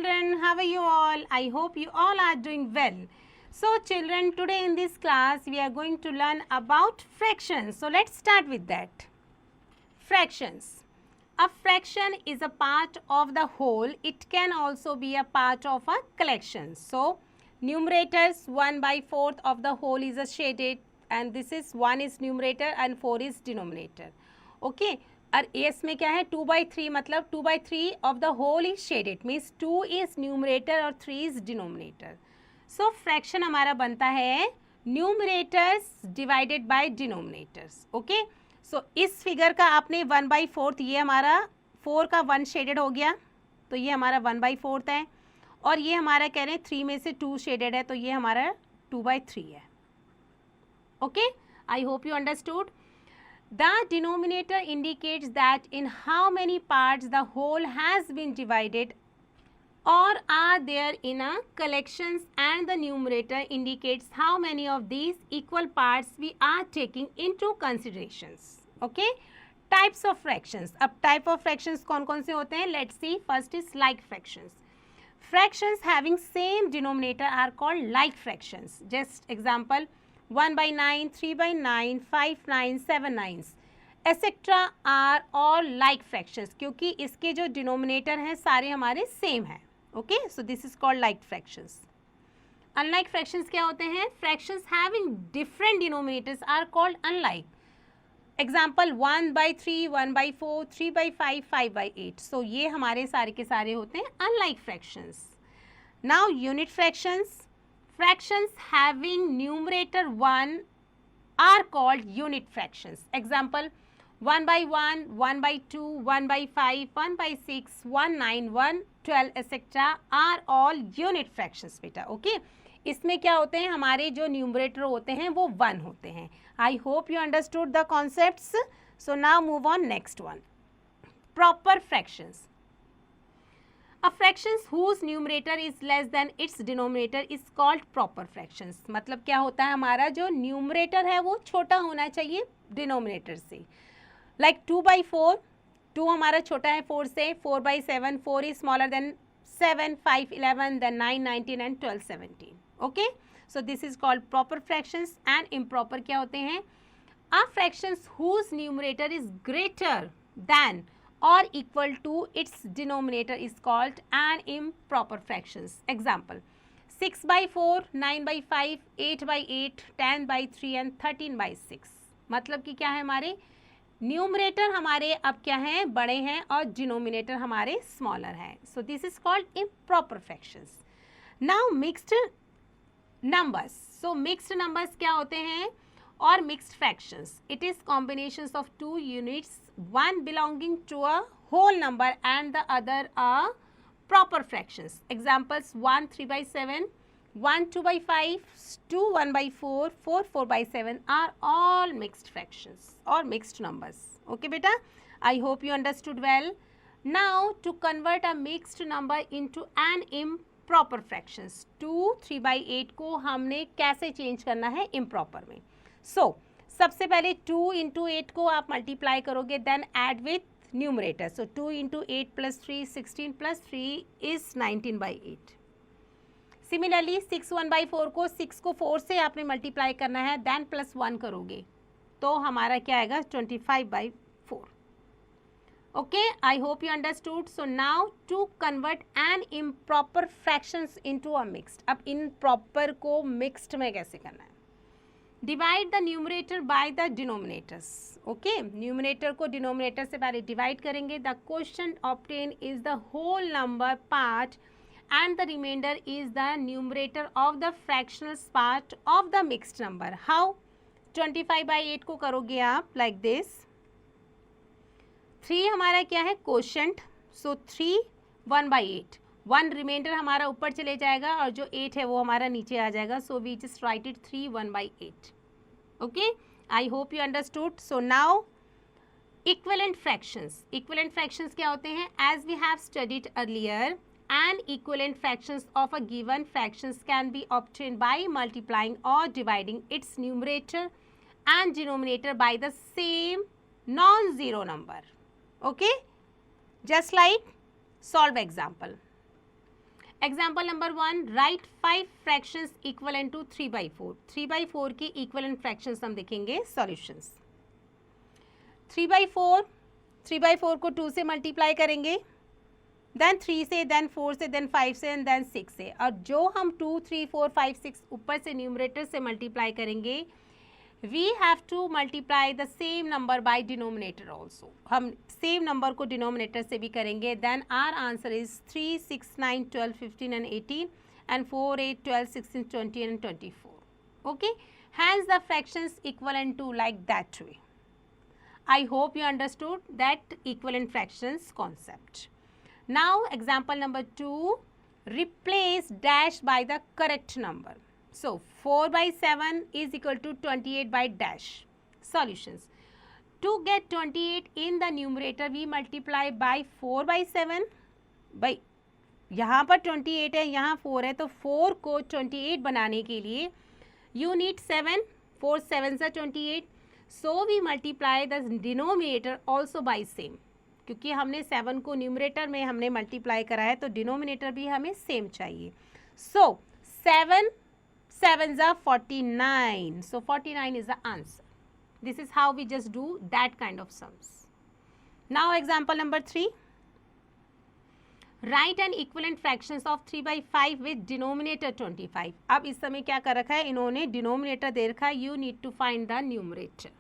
children, how are you all? I hope you all are doing well. So children, today in this class we are going to learn about fractions. So let's start with that. Fractions. A fraction is a part of the whole. It can also be a part of a collection. So numerators 1/4 of the whole is a shaded, and this is 1 is numerator and 4 is denominator. Okay. और S में क्या है 2/3, मतलब 2/3 of the whole is shaded, means 2 is numerator और 3 is denominator. So fraction हमारा बनता है numerators divided by denominators. Okay, so इस फिगर का आपने 1/4, ये हमारा 4 का 1 शेडेड हो गया, तो ये हमारा 1/4 है. और ये हमारा कह रहे हैं 3 में से 2 शेडेड है, तो ये हमारा 2/3 है. Okay, I hope you understood. The denominator indicates that in how many parts the whole has been divided or are there in a collections, and the numerator indicates how many of these equal parts we are taking into considerations. Okay, types of fractions. अब type of fractions कौन कौन से होते हैं? Let's see. First is like fractions. Fractions having same denominator are called like fractions. Just example, 1/9, 3/9, 5/9, 7/9 etc. are all like fractions, क्योंकि इसके जो denominator हैं सारे हमारे सेम हैं. Okay, so this is called like fractions. Unlike fractions क्या होते हैं? Fractions having different denominators are called unlike. Example 1/3, 1/4, 3/5, 5/8. So ये हमारे सारे के सारे होते हैं unlike fractions. Now unit fractions. Fractions having numerator 1 are called unit fractions. Example 1/1, 1/2, 1/5, 1/6, 1/9, 1/12 etc. are all unit fractions बेटा. ओके, इसमें क्या होते हैं? हमारे जो न्यूमरेटर होते हैं वो 1 होते हैं. आई hope you understood the concepts. So now move on next one. Proper fractions. A fractions whose numerator is less than its denominator is called proper fractions. मतलब क्या होता है? हमारा जो न्यूमरेटर है वो छोटा होना चाहिए डिनोमिनेटर से. लाइक 2/4, 2 हमारा छोटा है 4 से. 4/7, 4 is smaller than 7, 5, 11, then 9, 19 and 12, 17. Okay, so this is called proper fractions. And improper क्या होते हैं? A fractions whose numerator is greater than or equal to its denominator is called an improper fractions. Example 6/4, 9/5, 8/8, 10/3 and 13/6. मतलब कि क्या है? हमारे numerator हमारे अब क्या है? बड़े हैं और डिनोमिनेटर हमारे स्मॉलर है. सो this is called improper fractions. Now mixed numbers. So mixed numbers क्या होते हैं? और mixed fractions. It is combinations of two units, one belonging to a whole number and the other are proper fractions. Examples 1 3/7, 1 2/5, 2 1/4, 4 4/7 are all mixed fractions or mixed numbers. Okay beta, I hope you understood well. Now to convert a mixed number into an improper fractions, 2 3/8 को हमने कैसे change करना है improper में? सो सबसे पहले 2 × 8 को आप मल्टीप्लाई करोगे, then add with numerator. So 2 × 8 + 3, 16 + 3 is 19/8. Similarly 6 1/4 को 6 को 4 से आपने मल्टीप्लाई करना है, देन +1 करोगे तो हमारा क्या आएगा? 25/4. Okay, I hope you understood. So now to convert an improper fractions into a mixed. अब इम्प्रॉपर को मिक्स्ड में कैसे करना है? Divide the numerator by the denominators. Okay, numerator को डिनोमिनेटर से पहले डिवाइड करेंगे. The question obtain is the whole number part and the reminder is the numerator of the fractionals part of the mixed number. How? 25/8 को करोगे आप like this. 3 हमारा क्या है? क्वोशंट. सो 3 1/8. 1 रिमाइंडर हमारा ऊपर चले जाएगा और जो 8 है वो हमारा नीचे आ जाएगा. So we just write it 3 1/8. Okay, I hope you understood. So now equivalent fractions. Equivalent fractions क्या होते हैं? As we have studied earlier, and equivalent fractions of a given fractions can be obtained by multiplying और dividing its numerator and denominator by the same non zero number. Okay, just like solve example. Example number 1, write 5 fractions equivalent to 3/4. 3/4 की equivalent fractions हम देखेंगे. Solutions. 3/4 को 2 से multiply करेंगे, then 3 से, then 4 से, then 5 से, एंड देन 6 से. और जो हम 2, 3, 4, 5, 6 ऊपर से न्यूमरेटर से मल्टीप्लाई करेंगे, we have to multiply the same number by denominator also. हम सेम नंबर को डिनोमिनेटर से भी करेंगे. Then our answer is 3, 6, 9, 12, 15 and 18 and 4, 8, 12, 16, 20 and 24. Okay, hence the fractions equivalent to like that way. I hope you understood that equivalent fractions concept. Now example number 2, replace dash by the correct number. So 4/7 is equal to 28 by dash. Solutions. To get 28 in the numerator, we multiply by 4/7. by यहाँ पर 28 है, यहाँ 4 है, तो 4 को 28 बनाने के लिए you need 7. 4 7s are 28. So we multiply the denominator also by same. क्योंकि हमने 7 को न्यूमरेटर में हमने मल्टीप्लाई करा है, तो डिनोमिनेटर भी हमें सेम चाहिए. So 7 7s are 49. So 49 is the answer. This is how we just do that kind of sums. Now example number 3. Write an equivalent fractions of 3/5 with denominator 25. अब इस समय क्या कर रखा है इन्होंने, डिनोमिनेटर दे रखा है. You need to find the numerator.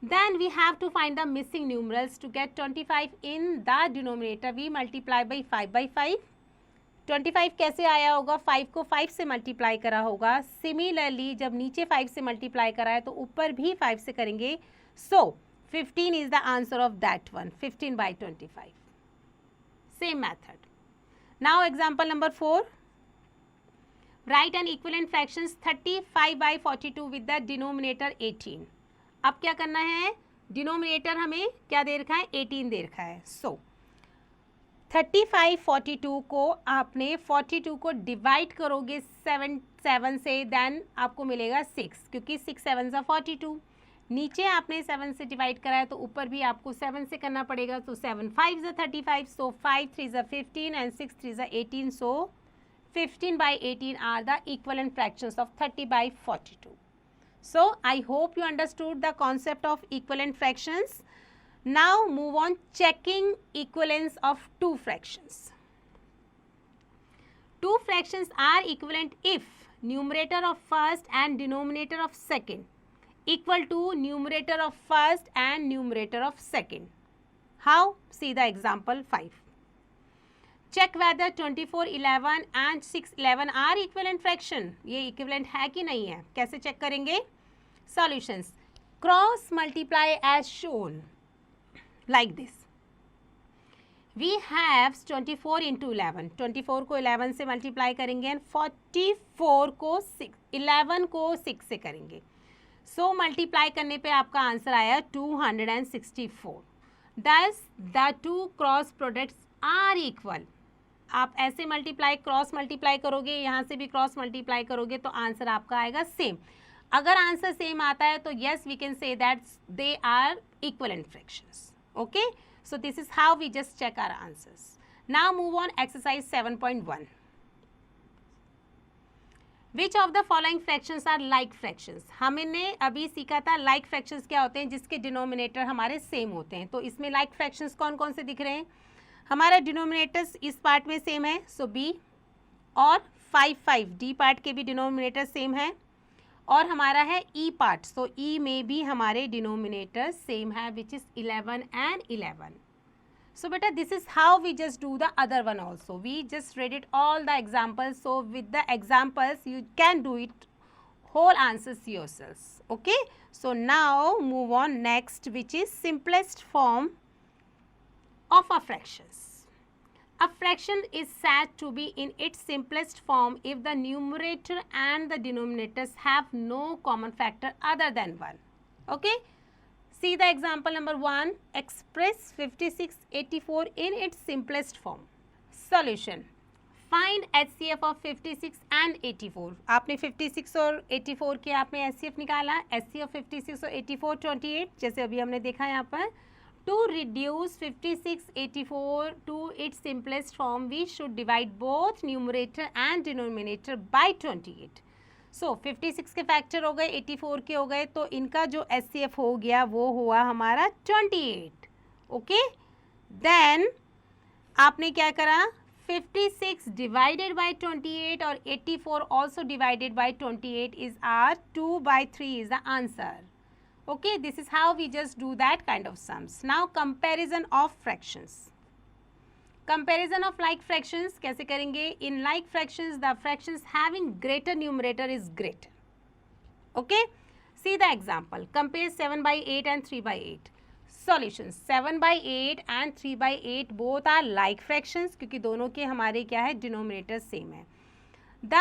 Then we have to find the missing numerals. To get 25 in the denominator, we multiply by 5/5. 25 कैसे आया होगा, 5 को 5 से मल्टीप्लाई करा होगा. सिमिलरली जब नीचे 5 से मल्टीप्लाई करा है तो ऊपर भी 5 से करेंगे. So 15 is the answer of that one. 15 by 25. Same method. Now example number 4. Write an equivalent fractions 35/42 with the denominator 18. अब क्या करना है, डिनोमिनेटर हमें क्या दे रखा है, 18 दे रखा है. सो 35/42 को आपने 42 को डिवाइड करोगे 7 से, देन आपको मिलेगा 6, क्योंकि 6 7s are 42. नीचे आपने 7 से डिवाइड करा है तो ऊपर भी आपको 7 से करना पड़ेगा. तो 7 5s are 35. So 5 3s are 15 and 6 3s are 18. So 15/18 are the equivalent fractions of 30/42. So I hope you understood the concept of equivalent fractions. Now move on checking equivalence of two fractions. Two fractions are equivalent if numerator of first and denominator of second equal to numerator of first and numerator of second. How? See the example 5. Check whether 24/11 and 6/11 are equivalent fraction. ये equivalent है कि नहीं है, कैसे check करेंगे. Solutions. Cross multiply as shown like this. We have 24 into 11. 24 को 11 से multiply करेंगे एंड 44 को 6, 11 को 6 से करेंगे. सो मल्टीप्लाई करने पे आपका आंसर आया 264. Thus the two cross products are equal. आप ऐसे मल्टीप्लाई क्रॉस मल्टीप्लाई करोगे, यहाँ से भी क्रॉस मल्टीप्लाई करोगे तो आंसर आपका आएगा सेम. अगर आंसर सेम आता है तो yes we can say that they are equivalent fractions. Okay, so this is how we just check our answers. Now move on exercise 7.1. Which of the following fractions are like fractions. हमने अभी सीखा था like fractions क्या होते हैं, जिसके denominator हमारे same होते हैं. तो इसमें लाइक फ्रैक्शंस कौन कौन से दिख रहे हैं. हमारा डिनोमिनेटर्स इस पार्ट में सेम है, सो बी, और 5 5 डी पार्ट के भी डिनोमिनेटर सेम है, और हमारा है ई पार्ट. सो ई में भी हमारे डिनोमिनेटर सेम है, which is 11 and 11. So beta, this is how we just do the other one also. We just read it all the examples. So with the examples you can do it whole answers yourselves. Okay. So now move on next, which is simplest form of a fractions. A fraction is said to be in its simplest form if the numerator and the denominators have no common factor other than 1. Okay. See the example number 1. Express 5684 in its simplest form. Solution. Find HCF of 56 and 84. आपने 56 और 84 के आपने HCF निकाला. HCF of 56 और 84 28, जैसे अभी हमने देखा यहाँ पर To reduce 5684 to its simplest form, we should divide both numerator and denominator by 28. So 56 के फैक्टर हो गए, 84 के हो गए, तो इनका जो HCF हो गया वो हुआ हमारा 28. ओके, देन आपने क्या करा, 56 डिवाइडेड बाय 28 और 84 also divided by 28 is our 2/3 is the answer. Okay, this is how we just do that kind of sums. Now comparison of fractions. Comparison of like fractions कैसे करेंगे? In like fractions, the fractions having greater numerator is greater. Okay, see the example. Compare 7/8 and 3/8. Solutions: 7/8 and 3/8 both are like fractions क्योंकि दोनों के हमारे क्या है, denominator same है. The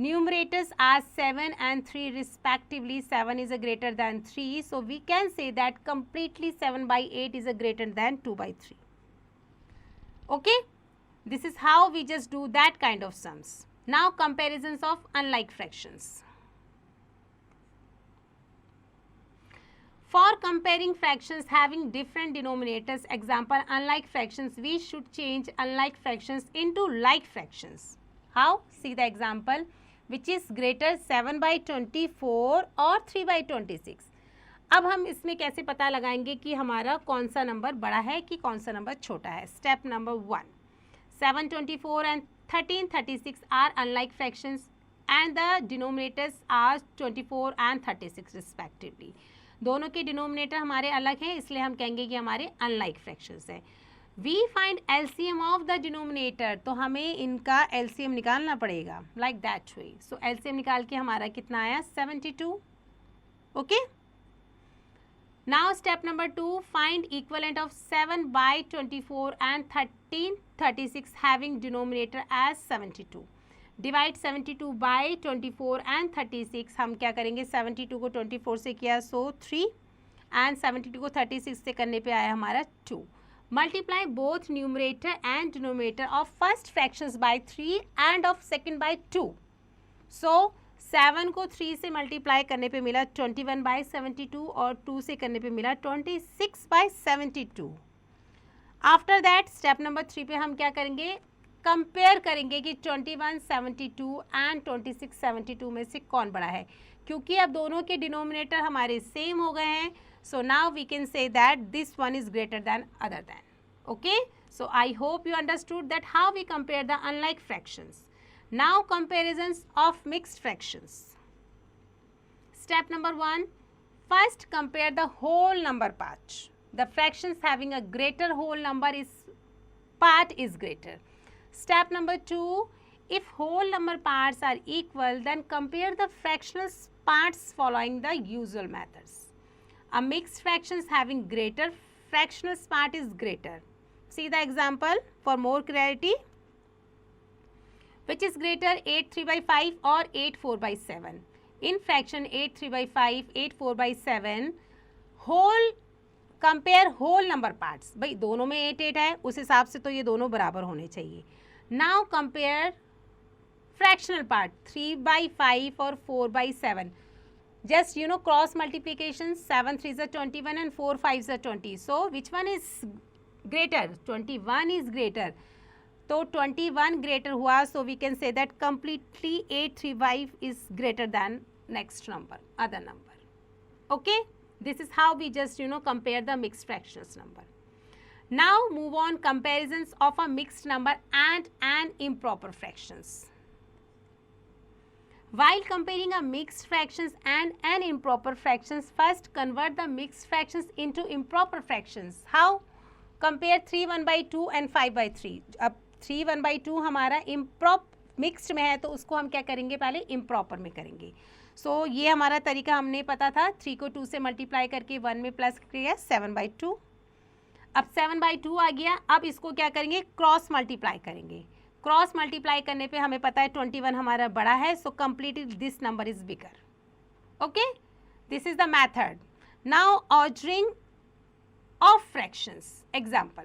numerators are 7 and 3 respectively. 7 is a greater than 3. So we can say that completely 7/8 is a greater than 2/3. Okay. This is how we just do that kind of sums. Now comparisons of unlike fractions. For comparing fractions having different denominators, example unlike fractions, we should change unlike fractions into like fractions. How? See the example, which is greater 7/24 और 3/26. अब हम इसमें कैसे पता लगाएंगे कि हमारा कौन सा नंबर बड़ा है कि कौन सा नंबर छोटा है. Step number 1, 7/24 and 13/36 are unlike fractions and the denominators are 24 and 36 respectively. दोनों के डिनोमिनेटर हमारे अलग हैं, इसलिए हम कहेंगे कि हमारे अनलाइक फ्रैक्शंस हैं. We find LCM of the denominator, तो हमें इनका LCM निकालना पड़ेगा like that way. So LCM निकाल के हमारा कितना आया, 72. Okay. Now step number 2, find equivalent of 7/24 and 13/36 having denominator as 72. Divide 72 by 24 and 36. हम क्या करेंगे, 72 को 24 से किया so 3 and 72 को 36 से करने पे आया हमारा 2. Multiply both numerator and denominator of first fractions by 3 and of second by 2. So 7 को 3 से मल्टीप्लाई करने पे मिला 21/72 और 2 से करने पे मिला 26/72. आफ्टर दैट स्टेप नंबर 3 पे हम क्या करेंगे, कंपेयर करेंगे कि 21/72 एंड 26/72 में से कौन बड़ा है, क्योंकि अब दोनों के डिनोमिनेटर हमारे सेम हो गए हैं. So now we can say that this one is greater than other than. Okay, so I hope you understood that how we compare the unlike fractions. Now comparisons of mixed fractions. Step number 1, first compare the whole number part. The fractions having a greater whole number part is greater. Step number 2, if whole number parts are equal, then compare the fractional parts following the usual methods. A mixed fractions having greater fractional part is greater. See the example for more clarity. Which is greater, 8/3/5 or 8/4/7? In fraction 8/3/5, 8/4/7, whole compare whole number parts. भाई दोनों में 8 8 है, उस हिसाब से तो ये दोनों बराबर होने चाहिए. Now compare fractional part 3/5 और 4/7. Just cross multiplication, 7 3s are 21 and 4 5s are 20. So which one is greater? 21 is greater. तो 21 greater हुआ, so we can say that completely 8/3/5 is greater than next number, other number. Okay, this is how we just compare the mixed fractions number. Now move on, comparisons of a mixed number and an improper fractions. While comparing a mixed fractions and an improper fractions, first convert the mixed fractions into improper fractions. How? Compare 3/1/2 and 5/3. अब 3/1/2 हमारा mixed में है, तो उसको हम क्या करेंगे, पहले इम्प्रॉपर में करेंगे. सो ये हमारा तरीका हमने पता था, 3 को 2 से मल्टीप्लाई करके 1 में प्लस किया 7/2. अब 7/2 आ गया, अब इसको क्या करेंगे, क्रॉस मल्टीप्लाई करेंगे. क्रॉस मल्टीप्लाई करने पे हमें पता है 21 हमारा बड़ा है, so completely this number is bigger. Okay, this is the method. Now ordering of fractions. Example,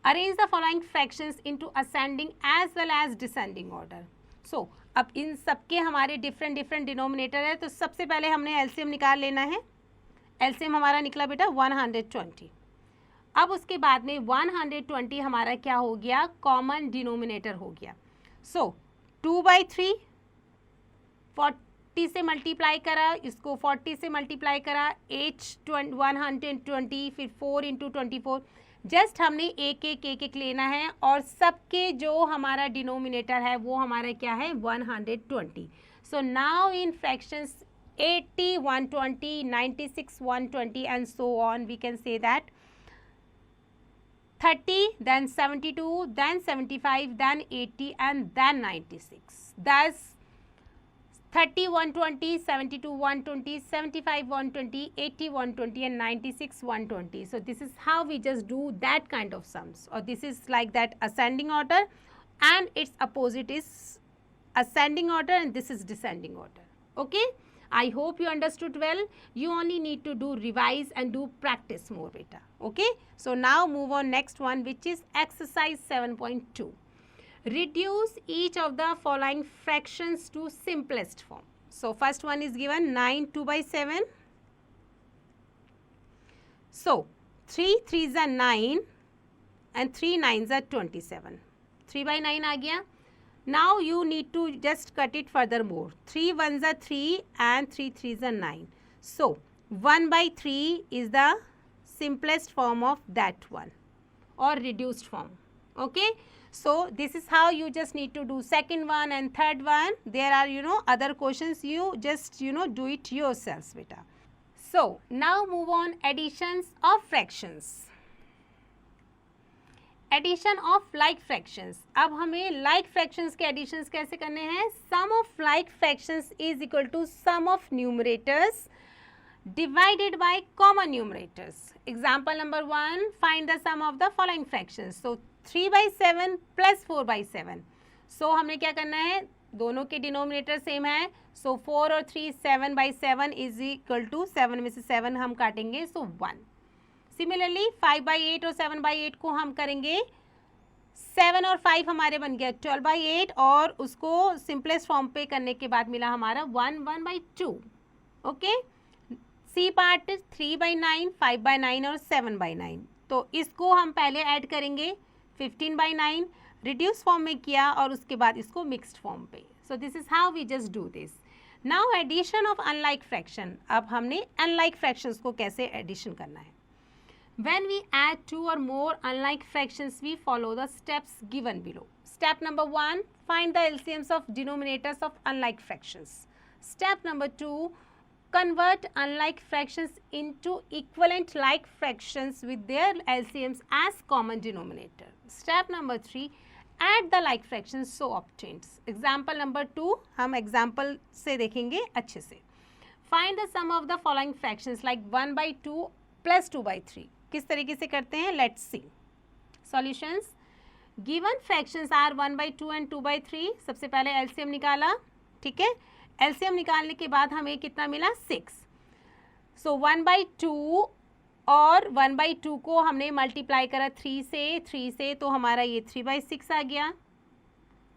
arrange the following fractions into ascending as well as descending order. So अब इन सबके हमारे डिफरेंट डिनोमिनेटर है, तो सबसे पहले हमने एलसीएम निकाल लेना है. एलसीएम हमारा निकला बेटा 120। अब उसके बाद में 120 हमारा क्या हो गया, कॉमन डिनोमिनेटर हो गया। सो 2/3 40 से मल्टीप्लाई करा, इसको 40 से मल्टीप्लाई करा, 120, फिर 4 इंटू 24। जस्ट हमने एक एक लेना है और सबके जो हमारा डिनोमिनेटर है वो हमारा क्या है, 120। So now in fractions 80, 120, 96, 120 and so on, we can say that 30, then 72, then 75, then 80 and then 96. That's 30, 120, 72, 120, 75, 120, 80, 120 and 96, 120. So this is how we just do that kind of sums, or this is like that ascending order and its opposite is ascending order and this is descending order. Okay, I hope you understood well. You only need to do revise and do practice more beta. Okay, so now move on next one, which is exercise 7.2. Reduce each of the following fractions to simplest form. So first one is given 9 2/7. So 3 3s are 9 and 3 9s are 27. 3/9 आ गया. Now you need to just cut it furthermore. 3 1s are 3 and 3 3s are 9. So 1/3 is the simplest form of that one or reduced form. Okay, so this is how you just need to do second one and third one. There are other questions, you just do it yourselves beta. So now move on, additions of fractions. Addition of like fractions. अब हमें like fractions के additions कैसे करने हैं. Sum of like fractions is equal to sum of numerators divided by common numerators. Example number 1, find the sum of the following fractions. So 3/7 plus 4/7. So हमने क्या करना है, दोनों के डिनोमिनेटर सेम है. So 4 और 3 7/7 is equal to 7 में से 7 हम काटेंगे, so 1. Similarly 5/8 और 7/8 को हम करेंगे, 7 और 5 हमारे बन गया 12/8 और उसको सिंपलेस्ट फॉर्म पे करने के बाद मिला हमारा 1/2. ओके, सी पार्ट 3/9, 5/9 और 7/9. तो इसको हम पहले ऐड करेंगे 15/9, रिड्यूस फॉर्म में किया और उसके बाद इसको मिक्स्ड फॉर्म पे. So this is how we just do this. Now addition of unlike fraction. अब हमने अनलाइक फ्रैक्शंस को कैसे एडिशन करना है. When we add 2 or more unlike fractions, we follow the steps given below. Step number 1, find the LCMs of denominators of unlike fractions. Step number 2, convert unlike fractions into equivalent like fractions with their LCMs as common denominator. Step number 3, add the like fractions so obtained. Example number 2, हम example से देखेंगे अच्छे से. Find the sum of the following fractions like 1/2 plus 2/3. किस तरीके से करते हैं, let's see. Solutions. Given fractions are 1/2 and 2/3. सबसे पहले एलसीएम निकाला, ठीक है. एलसीएम निकालने के बाद हमें कितना मिला, 6. सो 1/2 और 1/2 को हमने मल्टीप्लाई करा 3 से तो हमारा ये 3/6 आ गया.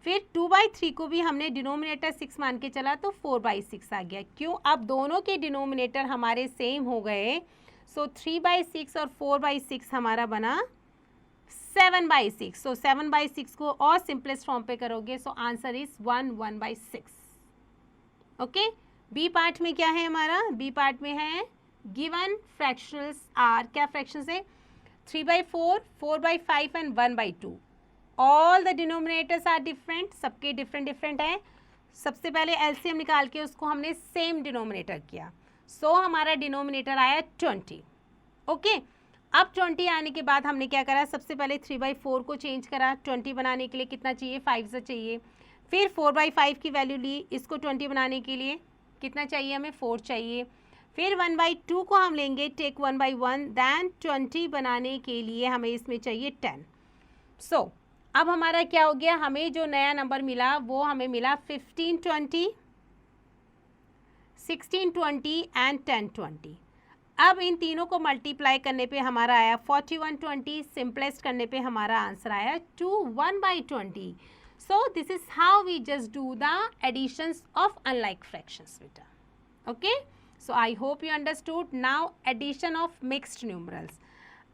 फिर 2/3 को भी हमने डिनोमिनेटर 6 मान के चला तो 4/6 आ गया. क्यों, अब दोनों के डिनोमिनेटर हमारे सेम हो गए. सो 3/6 और 4/6 हमारा बना 7/6. सो 7/6 को और सिंपलेस्ट फॉर्म पे करोगे, so answer is 1/6. Okay, B part में क्या है हमारा, बी पार्ट में है गिवन फ्रैक्शंस आर, क्या फ्रैक्शंस है, 3/4, 4/5 and 1/2. All the denominators are different, सबके डिफरेंट है. सबसे पहले एलसीएम निकाल के उसको हमने सेम डिनोमिनेटर किया. सो हमारा डिनोमिनेटर आया 20. ओके, अब 20 आने के बाद हमने क्या करा, सबसे पहले 3/4 को चेंज करा. 20 बनाने के लिए कितना चाहिए, 5 से चाहिए. फिर 4/5 की वैल्यू ली, इसको 20 बनाने के लिए कितना चाहिए, हमें 4 चाहिए. फिर 1/2 को हम लेंगे, टेक 1/1, दैन 20 बनाने के लिए हमें इसमें चाहिए 10. सो अब हमारा क्या हो गया, हमें जो नया नंबर मिला वो हमें मिला 1520, 1620 एंड 1020. अब इन तीनों को मल्टीप्लाई करने पे हमारा आया 4120, सिंपलेस्ट करने पे हमारा आंसर आया 1/20. So this is how we just do the additions of unlike fractions बेटा. Okay, So I hope you understood. Now addition of mixed numerals.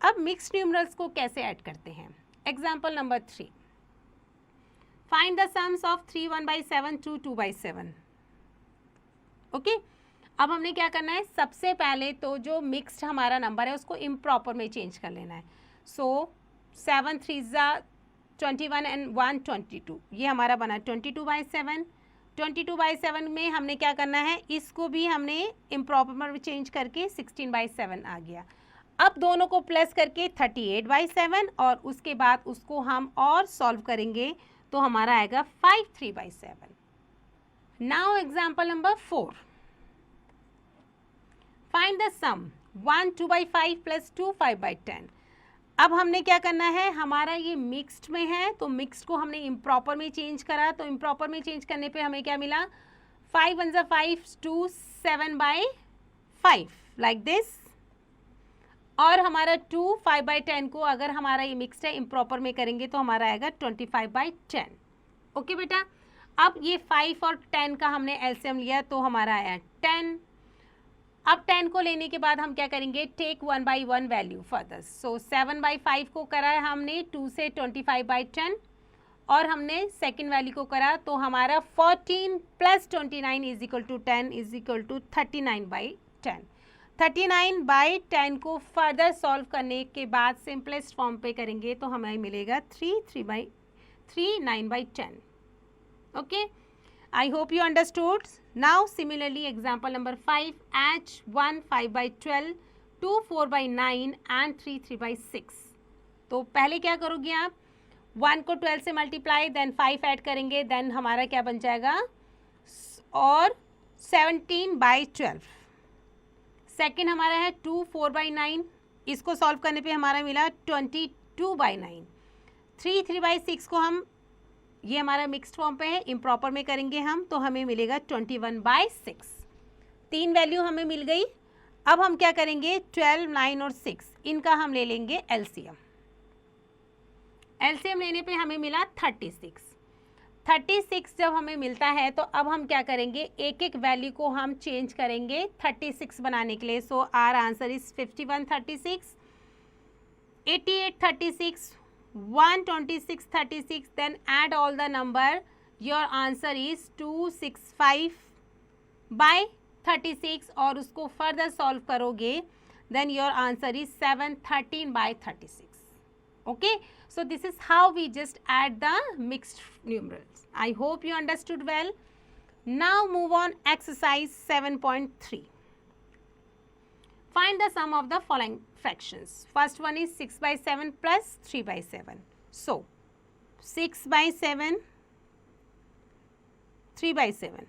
अब mixed numerals को कैसे ऐड करते हैं? Example number 3. Find the sums of 3 1/7 to 2/7. Okay अब हमने क्या करना है, सबसे पहले तो जो मिक्स्ड हमारा नंबर है उसको इम्प्रॉपर में चेंज कर लेना है. सो 7 3 21 एंड 1 22, ये हमारा बना 22/7. 22/7 में हमने क्या करना है, इसको भी हमने इम्प्रॉपर में चेंज करके 16/7 आ गया. अब दोनों को प्लस करके 38/7 और उसके बाद उसको हम और सॉल्व करेंगे तो हमारा आएगा 53/7. Now example number 4. Find the sum 1 2/5 plus 2 5/10. अब हमने क्या करना है, हमारा ये मिक्स्ड में है तो मिक्स्ड को हमने इम्प्रॉपर में चेंज करा, तो इम्प्रॉपर में चेंज करने पे हमें क्या मिला, 5 1 5 2 7/5 लाइक दिस. और हमारा 2 5/10 को अगर हमारा ये मिक्स्ड है इम्प्रॉपर में करेंगे तो हमारा आएगा 25/10. ओके बेटा, अब ये 5 और 10 का हमने एलसीएम लिया तो हमारा आया 10. अब 10 को लेने के बाद हम क्या करेंगे, टेक 1/1 वैल्यू फर्दर. सो 7/5 को करा है हमने 2 से 25/10 और हमने सेकेंड वैल्यू को करा तो हमारा 14 + 29 is equal to 10 is equal to 39/10. 39/10 को फर्दर सॉल्व करने के बाद सिंपलेस्ट फॉर्म पे करेंगे तो हमें मिलेगा 3 9/10. Okay, I hope you understood. Now similarly example number 5, add 1 5/12, 2 4/9 and 3 3/6. तो पहले क्या करोगे आप, 1 को 12 से मल्टीप्लाई, देन 5 ऐड करेंगे, देन हमारा क्या बन जाएगा और 17/12. सेकेंड हमारा है 2 4/9, इसको सॉल्व करने पे हमारा मिला 22/9. 3 3/6 को हम, ये हमारा मिक्स्ड फॉर्म पे है, इम्प्रॉपर में करेंगे हम तो हमें मिलेगा 21/6. 3 वैल्यू हमें मिल गई. अब हम क्या करेंगे, 12 9 और 6 इनका हम ले लेंगे एलसीएम. एलसीएम लेने पे हमें मिला 36. 36 जब हमें मिलता है तो अब हम क्या करेंगे, एक एक वैल्यू को हम चेंज करेंगे 36 बनाने के लिए. So our answer is 51 36, 88 36, 126 36, then add all the number. Your answer is 265/36 और उसको further solve करोगे then your answer is 713/36. Okay, so this is how we just add the mixed numerals. I hope you understood well. Now move on exercise 7.3. Find the sum of the following fractions. First one is 6/7 plus 3/7. So 6/7, 3/7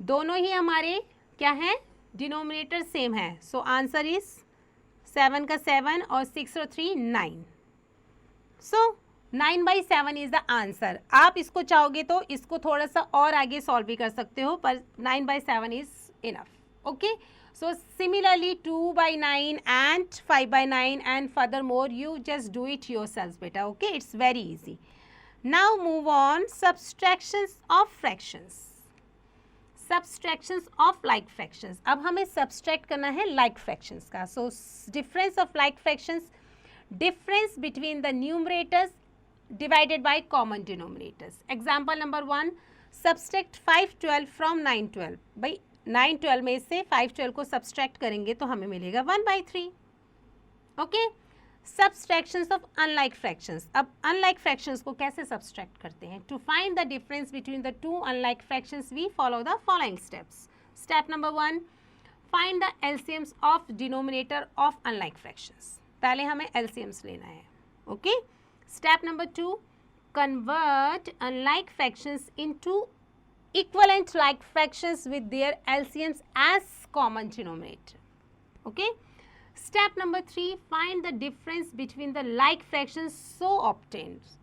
दोनों ही हमारे क्या हैं, denominator same है. सो answer is 7 का 7 और 6 और 3 9. सो 9/7 is the answer. आप इसको चाहोगे तो इसको थोड़ा सा और आगे सॉल्व भी कर सकते हो पर 9/7 is enough. Okay, so similarly 2/9 and 5/9 and furthermore you just do it yourselves beta. Okay, it's very easy. Now move on, subtractions of fractions. Subtractions of like fractions. अब हमें subtract करना है like fractions का. So difference of like fractions, difference between the numerators divided by common denominators. Example number 1, subtract 5/12 from 9/12. भाई 9/12 में से 5/12 को subtract करेंगे तो हमें मिलेगा 1/3. Okay, subtractions of unlike fractions. अब अनलाइक फ्रैक्शंस को कैसे सब्सट्रैक्ट करते हैं, to find the difference between the two unlike fractions we follow the following steps. Step number 1, find the LCMs of denominator of unlike fractions. पहले हमें LCMs लेना है. Okay, step number 2, convert unlike fractions into equivalent like fractions with their LCMs as common denominator. Okay, step number 3, find the difference between the like fractions so obtained.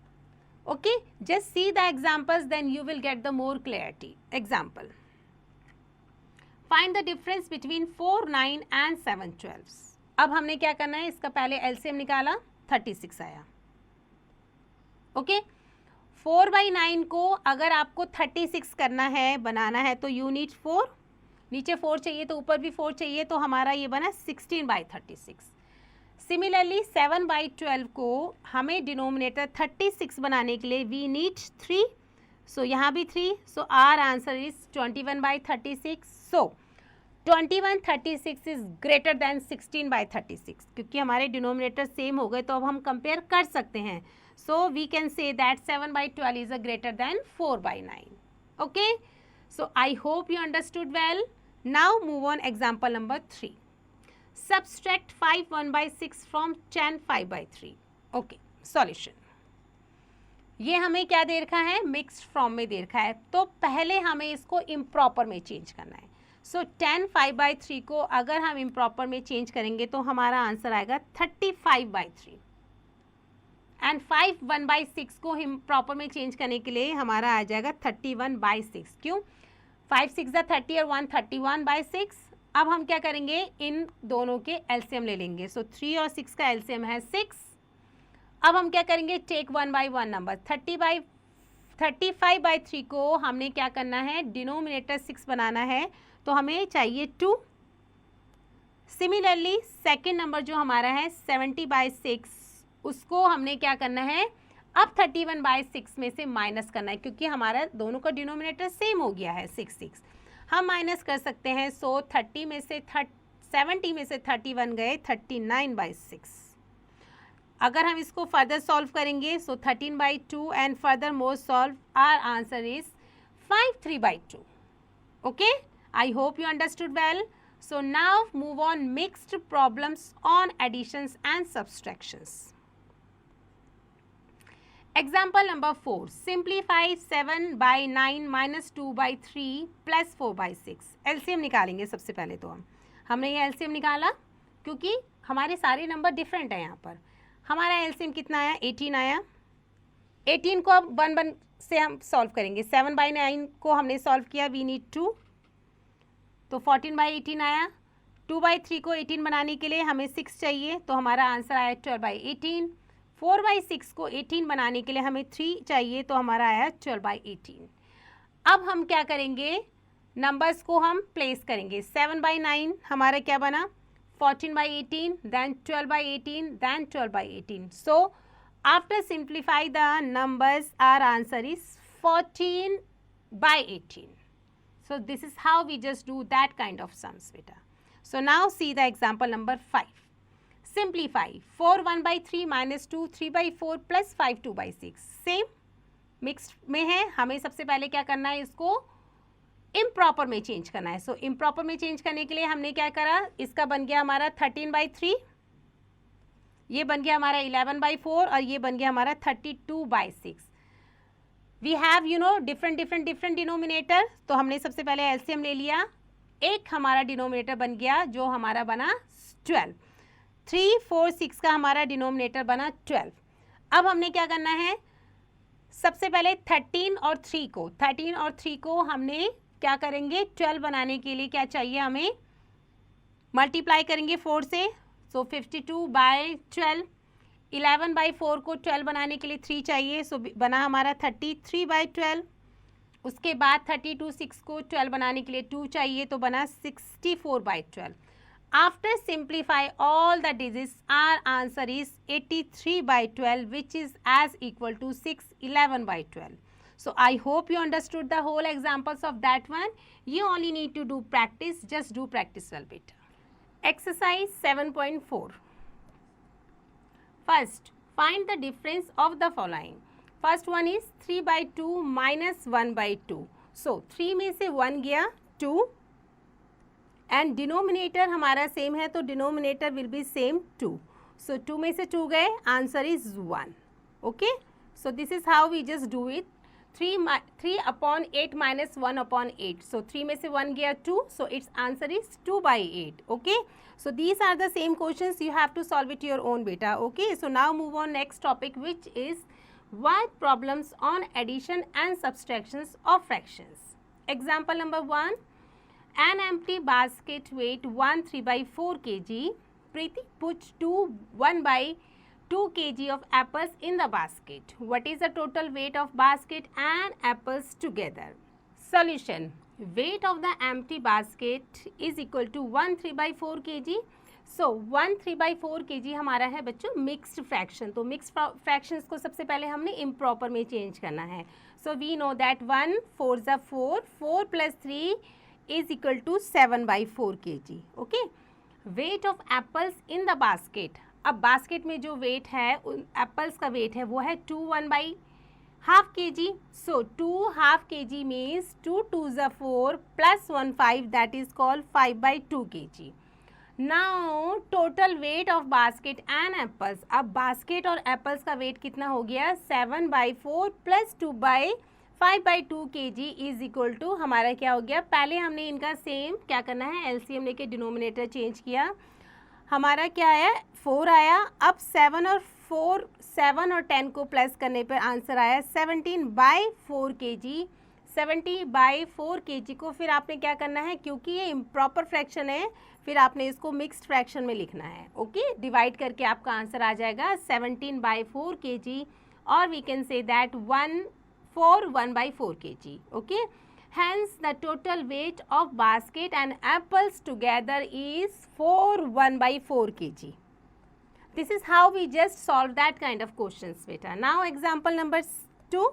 Okay, just see the examples, then you will get the more clarity. Example, find the difference between 4 9 and 7 12. अब हमने क्या करना है, इसका पहले LCM निकाला, 36 आया. Okay, 4/9 को अगर आपको 36 करना है, बनाना है तो यू नीड 4, नीचे 4 चाहिए तो ऊपर भी 4 चाहिए, तो हमारा ये बना 16/36। सिमिलरली 7/12 को हमें डिनोमिनेटर 36 बनाने के लिए वी नीड 3, सो यहाँ भी 3, so our answer is 21/36। So 21/36 is greater than 16/36, क्योंकि हमारे डिनोमिनेटर सेम हो गए तो अब हम कंपेयर कर सकते हैं। So we can say that 7/12 is a greater than 4/9। Okay, so I hope you understood well. Now move on example number 3। Subtract 5 1/6 from 10 5/3। Okay, solution. ये हमें क्या दे रखा है, मिक्स्ड फॉर्म में दे रखा है, तो पहले हमें इसको इम्प्रॉपर में चेंज करना है। सो 10 5/3 को अगर हम इम्प्रॉपर में चेंज करेंगे तो हमारा आंसर आएगा 35/3, एंड 5 1/6 को इम्प्रॉपर में चेंज करने के लिए हमारा आ जाएगा 31/6। क्यों, 5 6 30 और 1 31/6। अब हम क्या करेंगे, इन दोनों के एलसीएम ले लेंगे। सो 3 और 6 का एलसीएम है 6। अब हम क्या करेंगे, टेक 1 बाई 1 नंबर। 35/3 को हमने क्या करना है, डिनोमिनेटर 6 बनाना है, तो हमें चाहिए 2। सिमिलरली सेकेंड नंबर जो हमारा है 70/6, उसको हमने क्या करना है, अब 31/6 में से माइनस करना है, क्योंकि हमारा दोनों का डिनोमिनेटर सेम हो गया है 6 6। हम माइनस कर सकते हैं। सो 70 में से 31 गए 39/6। अगर हम इसको फर्दर सॉल्व करेंगे, so 13/2 and further more solve, our answer is 53/2। Okay, I hope you understood well. So now move on mixed problems on additions and subtractions. Example number 4. Simplify 7/9 minus 2/3 plus 4/6. LCM निकालेंगे सबसे पहले। तो हमने ये LCM निकाला क्योंकि हमारे सारे नंबर डिफरेंट हैं। यहाँ पर हमारा LCM कितना आया, 18 आया। 18 को अब 1 से हम सॉल्व करेंगे। 7/9 को हमने सॉल्व किया, वी नीड 2, तो 14/18 आया। 2/3 को 18 बनाने के लिए हमें 6 चाहिए, तो हमारा आंसर आया 12/18। 4/6 को 18 बनाने के लिए हमें 3 चाहिए, तो हमारा आया 12/18। अब हम क्या करेंगे, नंबर्स को हम प्लेस करेंगे। 7/9 हमारा क्या बना, 14/18, then 12/18, then 12/18। So after simplify the numbers, our answer is 14/18। So this is how we just do that kind of sums, beta. So now see the example number 5. Simplify 4 1/3 minus 2 3/4 plus 5 2/6. Same mixed में है, हमें सबसे पहले क्या करना है, इसको improper में चेंज करना है। सो इम्प्रॉपर में चेंज करने के लिए हमने क्या करा, इसका बन गया हमारा 13/3, ये बन गया हमारा 11/4 और ये बन गया हमारा 32/6। वी हैव डिफरेंट डिनोमिनेटर, तो हमने सबसे पहले एलसीएम ले लिया। एक हमारा डिनोमिनेटर बन गया जो हमारा बना 12। 3 4 6 का हमारा डिनोमिनेटर बना 12। अब हमने क्या करना है, सबसे पहले 13 और 3 को हमने क्या करेंगे, 12 बनाने के लिए क्या चाहिए, हमें मल्टीप्लाई करेंगे 4 से। सो 52/12। 11/4 को 12 बनाने के लिए 3 चाहिए, सो बना हमारा 33/12। उसके बाद 32/6 को 12 बनाने के लिए 2 चाहिए, तो बना 64/12। After simplify all the digits, our answer is 83/12 which is as equal to 611/12. So I hope you understood the whole examples of that one. You only need to do practice, just do practice well bit. Exercise 7.4. First, find the difference of the following. First one is 3/2 minus 1/2. So 3 में से 1 गया 2 and denominator हमारा same है, तो denominator will be same 2. So 2 में से 2 गए, answer is 1. Okay, so this is how we just do it. 3/8 minus 1/8. So 3 में से 1 गया 2, so its answer is 2/8. Okay, so these are the same questions, you have to solve it your own beta. Okay, so now move on next topic, which is word problems on addition and subtractions of fractions. Example number 1. An empty basket weight 3/4 kg. Preeti puts 1/2 kg of apples in the basket. What is the total weight of basket and apples together? Solution. weight of the empty basket is equal to 1 3/4 kg. So 1 3/4 kg हमारा है बच्चों mixed fraction. तो mixed fractions को सबसे पहले हमने improper में change करना है. सो वी नो दैट 1 4 ज़ा 4, 4 + 3 is equal to 7/4 kg. Okay. Weight of apples in the basket. अब बास्केट में जो वेट है एप्पल्स का वेट है वो है 2 1/2 kg. So 2 half kg means 2 2s are 4 plus 1 5, that is called 5/2 kg. Now total weight of basket and apples. अब basket और apples का weight कितना हो गया 7/4 plus 5/2 kg is equal to हमारा क्या हो गया. पहले हमने इनका सेम क्या करना है LCM लेके डिनोमिनेटर चेंज किया. हमारा क्या आया 4 आया. अब 7 और 10 को प्लस करने पर आंसर आया 17/4 kg. 70/4 kg को फिर आपने क्या करना है क्योंकि ये इम्प्रॉपर फ्रैक्शन है फिर आपने इसको मिक्स्ड फ्रैक्शन में लिखना है. ओके. डिवाइड करके आपका आंसर आ जाएगा 17/4 kg और we can say that 1/4 kg. Okay. Hence the total weight of basket and apples together is 1/4 kg. This is how we just solve that kind of questions, beta. Now example number 2.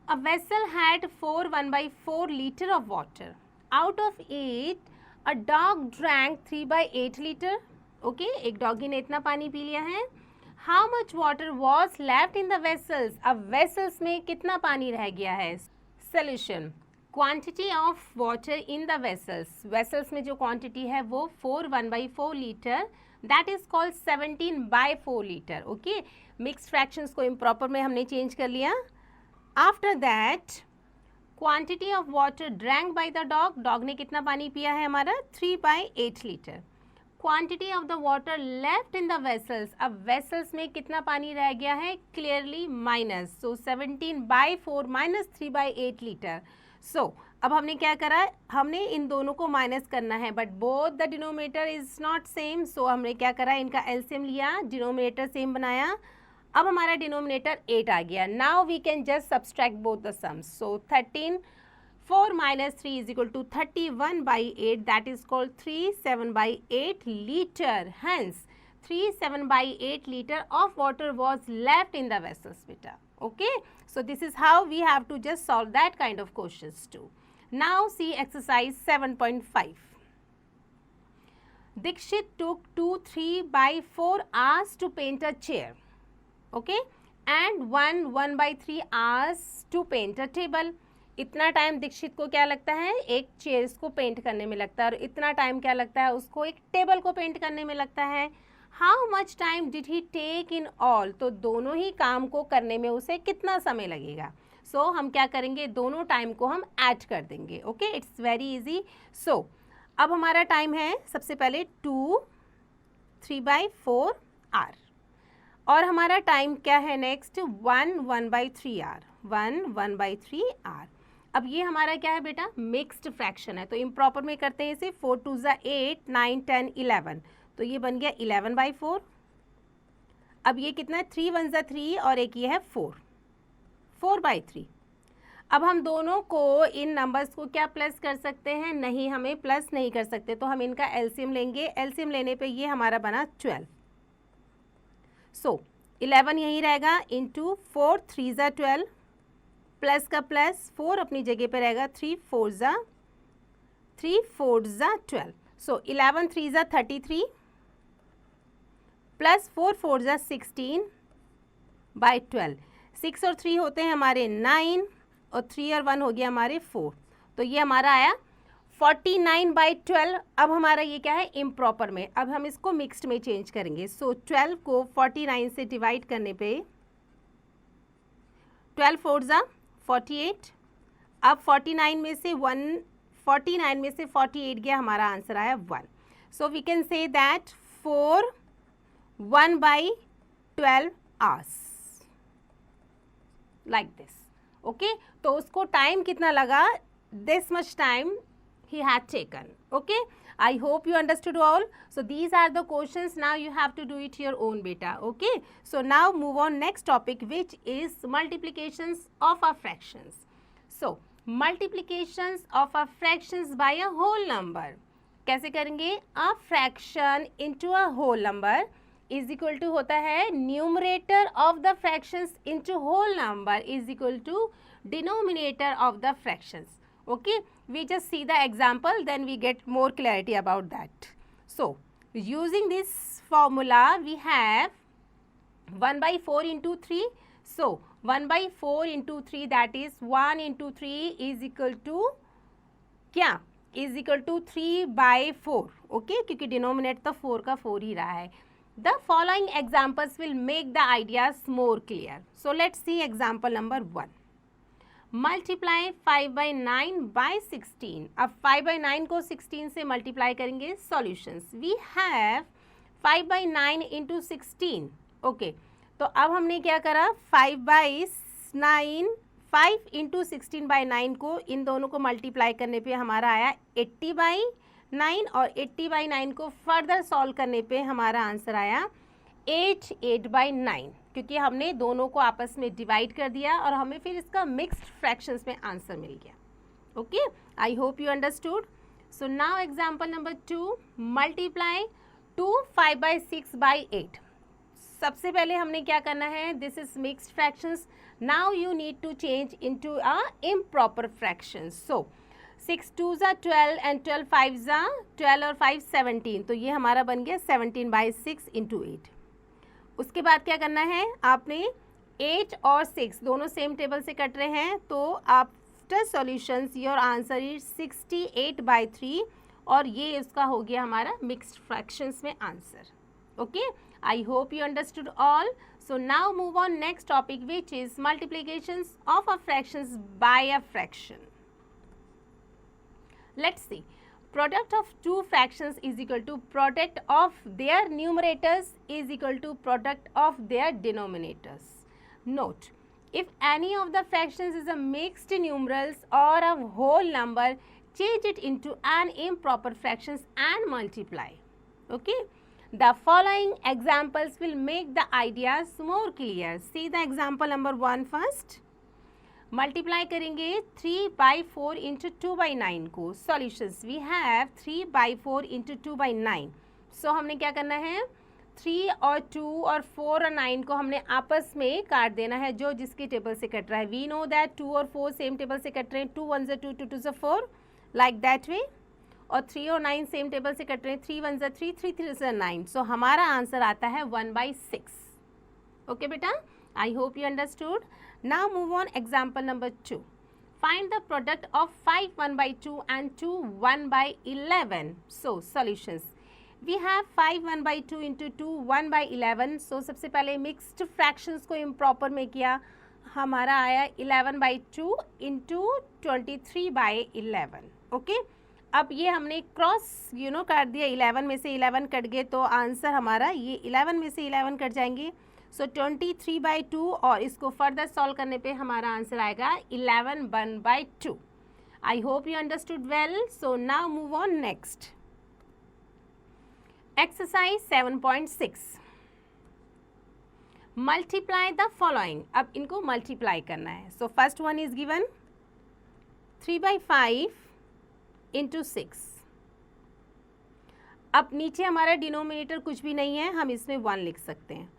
A vessel had 4 1/4 liter of water. Out of it, a dog drank 3/8 liter. Okay, एक doggy ने इतना पानी P लिया है. How much water was left in the vessels? अब vessels में कितना पानी रह गया है? Solution. Quantity of water in the vessels. Vessels में जो quantity है वो 4 1/4 liter. That is called 17/4 liter. Okay. Mixed fractions को improper में हमने change कर लिया. After that, quantity of water drank by the dog. Dog ने कितना पानी पिया है हमारा 3/8 liter. Quantity of the water left in the vessels. अब vessels में कितना पानी रह गया है clearly minus. So 17/4 minus 3/8 liter. So अब हमने क्या करा हमने इन दोनों को माइनस करना है but both the denominator is not same. So हमने क्या करा इनका एलसीएम लिया डिनोमिनेटर सेम बनाया. अब हमारा डिनोमिनेटर 8 आ गया. Now we can just subtract both the sums. So 13 4 minus 3 is equal to 31/8. That is called 37/8 liter. Hence 37/8 liter of water was left in the vessels, beta. Okay. So this is how we have to just solve that kind of questions too. Now see exercise 7.5. Dikshit took 2 3/4 hours to paint a chair. Okay. And 1/3 hours to paint a table. इतना time Dixit को क्या लगता है एक chairs को paint करने में लगता है और इतना टाइम क्या लगता है उसको एक टेबल को पेंट करने में लगता है. How much time did he take in all. तो दोनों ही काम को करने में उसे कितना समय लगेगा. सो हम क्या करेंगे दोनों टाइम को हम ऐड कर देंगे. Okay. It's very easy. So अब हमारा टाइम है सबसे पहले 2 3/4 आवर और हमारा टाइम क्या है नेक्स्ट 1/3 आवर. 1/3 आवर. अब ये हमारा क्या है बेटा मिक्स्ड फ्रैक्शन है तो इम्प्रॉपर में करते हैं इसे 4 2 ज़ा 8 9 10 11. तो ये बन गया 11/4. अब ये कितना है 3 1 ज़ा 3 और एक ये है 4/3. अब हम दोनों को इन नंबर्स को क्या प्लस कर सकते हैं नहीं हमें प्लस नहीं कर सकते तो हम इनका एलसीएम लेंगे. एलसीएम लेने पे ये हमारा बना 12. सो 11 यही रहेगा इंटू 4 3 ज़ा 12 प्लस का प्लस 4 अपनी जगह पे रहेगा 3 4 ज़ा 12. सो 11 3 ज़ा 33 प्लस 4 4 ज़ा 16/12. 6 और 3 होते हैं हमारे 9 और 3 और 1 हो गया हमारे 4. तो ये हमारा आया 49/12. अब हमारा ये क्या है इम्प्रॉपर में. अब हम इसको मिक्स्ड में चेंज करेंगे. सो 12 को 49 से डिवाइड करने पे 12 4 ज़ा 48. अब 49 में से 48 गया हमारा आंसर आया 1. So we can say that 4 1/12 hours like this. Okay. तो उसको टाइम कितना लगा this much time he had taken. Okay. I hope you understood all. So these are the questions. Now you have to do it your own beta. Okay. So now move on next topic which is multiplications of our fractions. So multiplications of a fractions by a whole number. कैसे करेंगे? A fraction into a whole number is equal to होता है numerator of the fractions into whole number is equal to denominator of the fractions. Okay, we just see the example, then we get more clarity about that. So using this formula we have 1 by 4 into 3. So 1 by 4 into 3, that is 1 into 3 is equal to क्या? Is equal to 3 by 4. Okay, क्योंकि denominator तो 4 का 4 ही रहा है. The following examples will make the ideas more clear. So let's see example number 1. Multiply 5 by 9 by 16. अब 5 by 9 को 16 से multiply करेंगे. Solutions we have 5 by 9 into 16. Okay, तो अब हमने क्या करा? 5 बाई 9 5 इंटू 16 बाई 9 को इन दोनों को मल्टीप्लाई करने पे हमारा आया 80 बाई 9 और 80 बाई 9 को फर्दर सॉल्व करने पे हमारा आंसर आया 8 बाई 9, क्योंकि हमने दोनों को आपस में डिवाइड कर दिया और हमें फिर इसका मिक्स्ड फ्रैक्शंस में आंसर मिल गया. Okay, I hope you understood. So now example number 2. Multiply 2 5 by 6 by 8. सबसे पहले हमने क्या करना है? This is mixed fractions. Now you need to change into a improper fractions. So 6 2 ज़ा 12 एंड 12 5 ज़ा 12 और 5 17. तो ये हमारा बन गया 17 बाई 6 इंटू 8. उसके बाद क्या करना है? आपने 8 और 6 दोनों सेम टेबल से कट रहे हैं, तो after solutions your answer is 68 by 3 और ये उसका हो गया हमारा मिक्स्ड फ्रैक्शंस में answer. Okay, I hope you understood all. So now move on next topic which is multiplications of a fractions by a fraction. Let's see. Product of two fractions is equal to product of their numerators is equal to product of their denominators. Note, if any of the fractions is a mixed numerals or a whole number, change it into an improper fractions and multiply. Okay, the following examples will make the ideas more clear. See the example number 1 first. Multiply करेंगे 3 by 4 into 2 by 9 को. Solutions we have 3 by 4 into 2 by 9. So हमने क्या करना है? 3 और 2 और 4 और 9 को हमने आपस में काट देना है, जो जिसकी टेबल से कट रहा है. वी नो दैट 2 और 4 सेम टेबल से कट रहे हैं. 2 1 2 2 2 4 लाइक दैट वे. और 3 और 9 सेम टेबल से कट रहे हैं. 3 1 3 3 3 9. सो हमारा आंसर आता है 1 बाई 6. ओके बेटा, I hope you understood. Now move on example number 2. Find the product of 5 1 by 2 and 2 1 by 11. So solutions. We have 5 1 by 2 into 2 1 by 11. So सबसे पहले mixed fractions को improper में किया. हमारा आया 11 by 2 into 23 by 11. Okay? अब ये हमने क्रॉस काट दिया. 11 में से 11 कट गए तो आंसर हमारा ये 11 में से 11 कट जाएंगे. सो 23 बाई 2 और इसको फर्दर सॉल्व करने पे हमारा आंसर आएगा 11 1 by 2. I hope you understood well. So now move on next. Exercise 7.6. Multiply the following. अब इनको मल्टीप्लाई करना है. So first one is given 3 by 5 into 6. अब नीचे हमारा डिनोमिनेटर कुछ भी नहीं है, हम इसमें 1 लिख सकते हैं.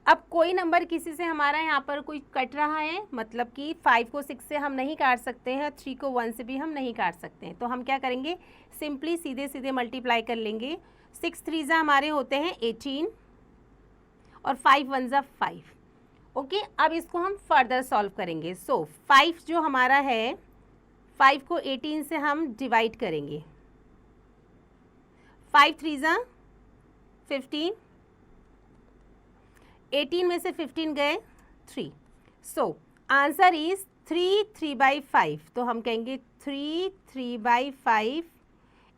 अब कोई नंबर किसी से हमारा यहाँ पर कोई कट रहा है, मतलब कि 5 को 6 से हम नहीं काट सकते हैं, 3 को 1 से भी हम नहीं काट सकते हैं. तो हम क्या करेंगे? सिंपली सीधे सीधे मल्टीप्लाई कर लेंगे. 6 3 ज़ा हमारे होते हैं 18 और 5 1 ज़ा 5. ओके, अब इसको हम फर्दर सॉल्व करेंगे. सो 5 जो हमारा है, 5 को 18 से हम डिवाइड करेंगे. 5 3 ज़ा 15. 18 में से 15 गए 3. So answer is 3 3 by 5. तो हम कहेंगे 3 3 by 5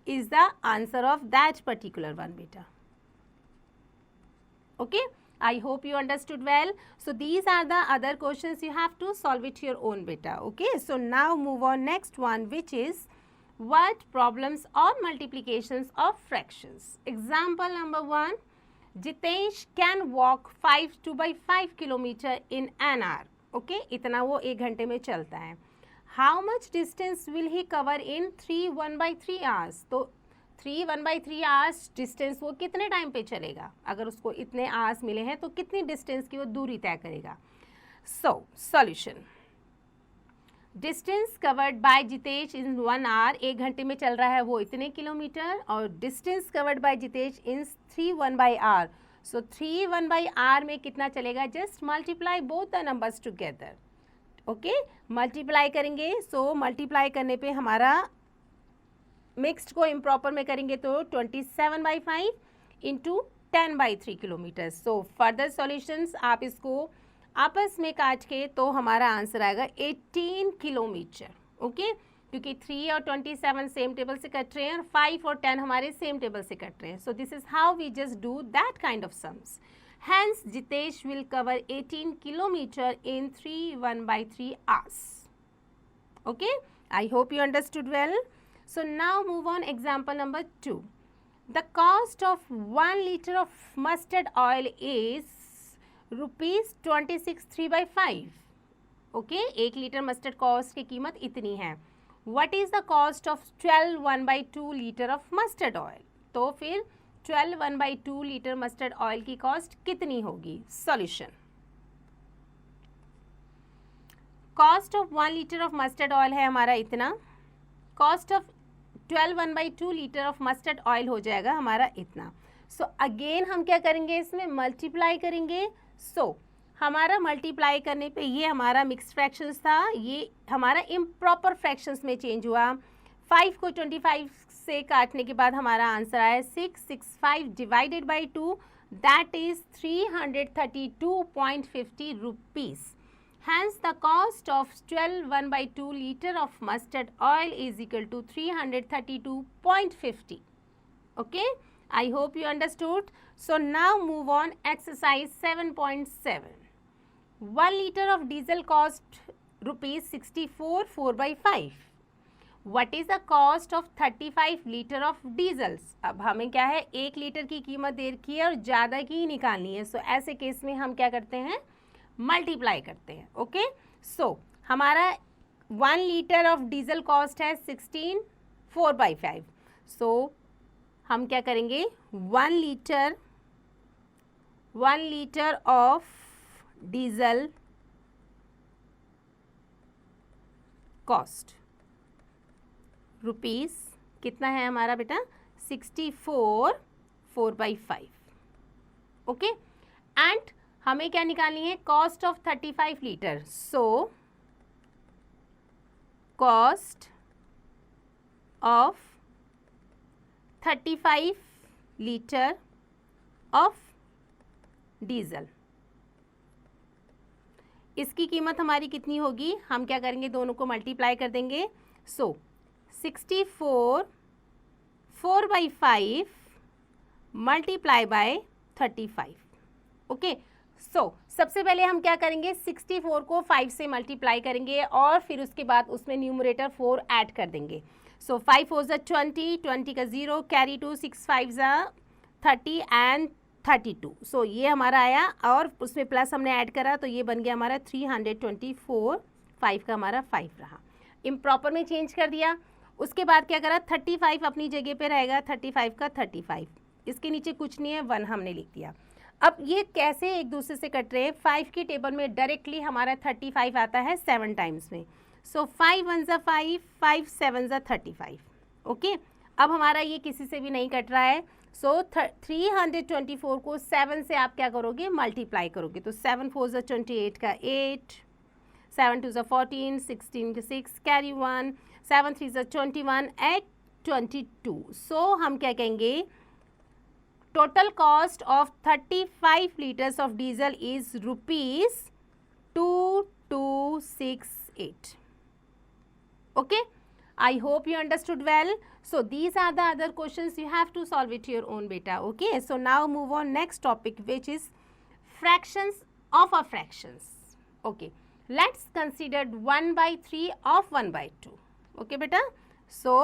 is the answer of that particular one बेटा. Okay, I hope you understood well. So these are the other questions, you have to solve it your own बेटा. Okay, so now move on next one which is what problems or multiplications of fractions. Example number 1. Jitesh can walk 5 2 by 5 kilometre in an hour. Okay, इतना वो 1 घंटे में चलता है. How much distance will he cover in 3 1/3 hours? तो 3 1/3 hours distance वो कितने time पे चलेगा? अगर उसको इतने आवर्स मिले हैं तो कितनी डिस्टेंस की वो दूरी तय करेगा? So solution, distance covered by Jitesh in 1 hour, 1 घंटे में चल रहा है वो इतने किलोमीटर, और distance covered by Jitesh in 3 1/r, so 3 1/r में कितना चलेगा? Just multiply both the numbers together, okay, multiply करेंगे। सो मल्टीप्लाई करने पे हमारा मिक्स्ड को इम्प्रॉपर में करेंगे तो 27/5 into 10/3 kilometre. So further solutions आप इसको आपस में काट के तो हमारा आंसर आएगा 18 किलोमीटर, ओके, क्योंकि 3 और 27 सेम टेबल से कट रहे हैं और 5 और 10 हमारे सेम टेबल से कट रहे हैं। So this is how we just do that kind of sums. Hence, Jitesh will cover 18 kilometer in 3 1/3 hours. Okay, I hope you understood well. So now move on example number 2. The cost of 1 liter of mustard oil is rupees 26 3/5. Okay, 1 litre mustard cost की कीमत इतनी है. What is the cost of 12 1/2 litre of mustard oil? तो फिर 12 1/2 litre mustard oil की cost कितनी होगी? Solution, cost of 1 litre of mustard oil है हमारा इतना, cost of 12 1/2 litre of mustard oil हो जाएगा हमारा इतना. सो अगेन हम क्या करेंगे, इसमें मल्टीप्लाई करेंगे. सो हमारा मल्टीप्लाई करने पे ये हमारा मिक्स फ्रैक्शंस था, ये हमारा इम्प्रॉपर फ्रैक्शंस में चेंज हुआ. 5 को 25 से काटने के बाद हमारा आंसर आया 665 divided by 2, that is 332.50 rupees. Hence the cost of 12 1/2 liter of mustard oil is equal to 332.50. Okay, I hope you understood. So now move on exercise 7.7. 1 liter of diesel cost rupees 64 4/5. What is the cost of 35 litre of diesels? अब हमें क्या है, 1 litre की कीमत दे रखी है और ज़्यादा की ही निकालनी है. सो ऐसे केस में हम क्या करते हैं, मल्टीप्लाई करते हैं. ओके, सो हमारा 1 लीटर ऑफ डीजल कॉस्ट है 16 4/5. सो हम क्या करेंगे, 1 litre of diesel cost rupees कितना है हमारा बेटा, 64 4/5. ओके, एंड हमें क्या निकालनी है, cost of 35 litre. So cost of 35 litre of diesel, इसकी कीमत हमारी कितनी होगी, हम क्या करेंगे, दोनों को मल्टीप्लाई कर देंगे. सो 64 4/5 मल्टीप्लाई बाय 35. ओके, सो सबसे पहले हम क्या करेंगे, 64 को 5 से मल्टीप्लाई करेंगे और फिर उसके बाद उसमें न्यूमरेटर 4 ऐड कर देंगे. सो 5 4 ज़ा 20, 20 का 0, कैरी 2, 6 5 ज़ा 30 एंड 32. सो ये हमारा आया और उसमें प्लस हमने ऐड करा तो ये बन गया हमारा 324. 5 का हमारा 5 रहा, इम्प्रॉपर में चेंज कर दिया. उसके बाद क्या करा, 35 अपनी जगह पे रहेगा, 35 का 35, इसके नीचे कुछ नहीं है, 1 हमने लिख दिया. अब ये कैसे एक दूसरे से कट रहे हैं, 5 की टेबल में डायरेक्टली हमारा 35 आता है 7 टाइम्स में. सो 5 1 ज़ा 5, 5 7 ज़ा 35. ओके, अब हमारा ये किसी से भी नहीं कट रहा है. सो 324 को 7 से आप क्या करोगे, मल्टीप्लाई करोगे. तो 7 4 ज़ा 28 का 8, 7 2 ज़ा 14, 16 का 6, कैरी 1, 7 3 ज़ा 21 एट 22. सो हम क्या कहेंगे, total cost of 35 litres of diesel is rupees 2268. Okay, I hope you understood well. So these are the other questions, you have to solve it your own beta. Okay, so now move on next topic, which is fractions of a fractions. Okay, let's consider 1/3 of 1/2. Okay beta, so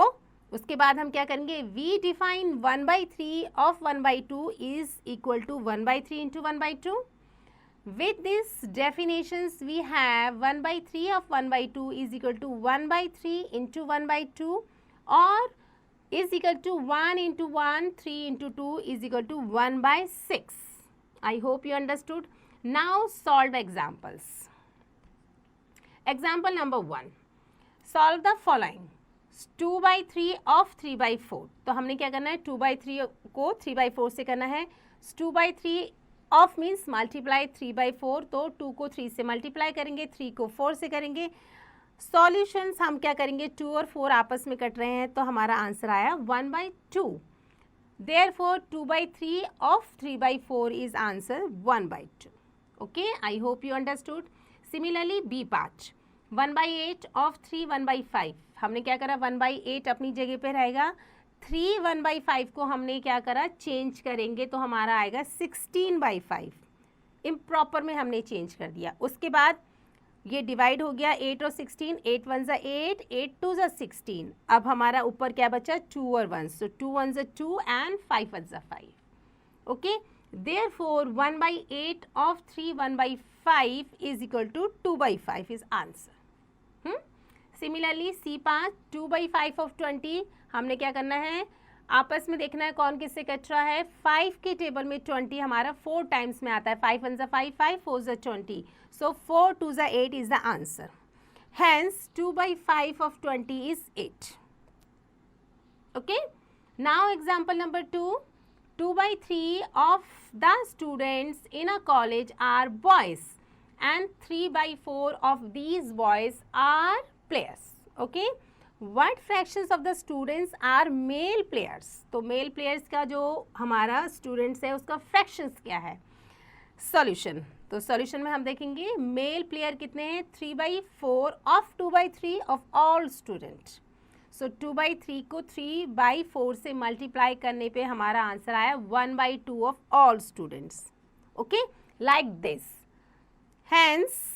उसके बाद हम क्या करेंगे, we define 1/3 of 1/2 is equal to 1/3 into 1/2. With these definitions, we have 1 by 3 of 1 by 2 is equal to 1 by 3 into 1 by 2 or is equal to 1 into 1, 3 into 2 is equal to 1 by 6. I hope you understood. Now solve examples. Example number 1. Solve the following. 2 by 3 of 3 by 4. तो हमने क्या करना है, 2 by 3 को 3 by 4 से करना है. 2 by 3 of means multiply 3 by 4, तो 2 को 3 से मल्टीप्लाई करेंगे, 3 को 4 से करेंगे. सॉल्यूशंस हम क्या करेंगे, 2 और 4 आपस में कट रहे हैं तो हमारा आंसर आया 1 by 2. Therefore 2 by 3 of 3 by 4 is answer 1 by 2. Okay, I hope you understood. Similarly B part, 1 by 8 of 3 1 by 5. हमने क्या करा, 1 by 8 अपनी जगह पे रहेगा. 3 1 by 5 को हमने क्या करा, चेंज करेंगे तो हमारा आएगा 16 by 5. इम्प्रॉपर में हमने चेंज कर दिया. उसके बाद ये डिवाइड हो गया 8 और 16, 8 1 ज़ा 8, 8 2 ज़ा 16. अब हमारा ऊपर क्या बचा, 2 और 1, सो 2 1 ज़ा 2 एंड 5 1 ज़ा 5. Okay, therefore 1 by 8 of 3 1 by 5 is equal to 2 by 5 is answer. Similarly C 5, 2 by 5 of 20. हमने क्या करना है, आपस में देखना है कौन किससे कट रहा है. 5 के टेबल में 20 हमारा 4 टाइम्स में आता है. 5 1 ज़ा 5, 5 4 ज़ा 20. So 4 2 ज़ा 8 is the answer. Hence 2 by 5 of 20 is 8. Okay. Now example number 2. 2 by 3 of the students in a college are boys and 3 by 4 of these boys are players. Okay. What fractions of the students are male players? तो male players का जो हमारा students है उसका fractions क्या है. Solution, तो solution में हम देखेंगे male player कितने हैं, 3 by 4 of 2 by 3 of all students. So 2 by 3 को 3 by 4 से multiply करने पे हमारा आंसर आया 1 by 2 of all students. Okay, like this. Hence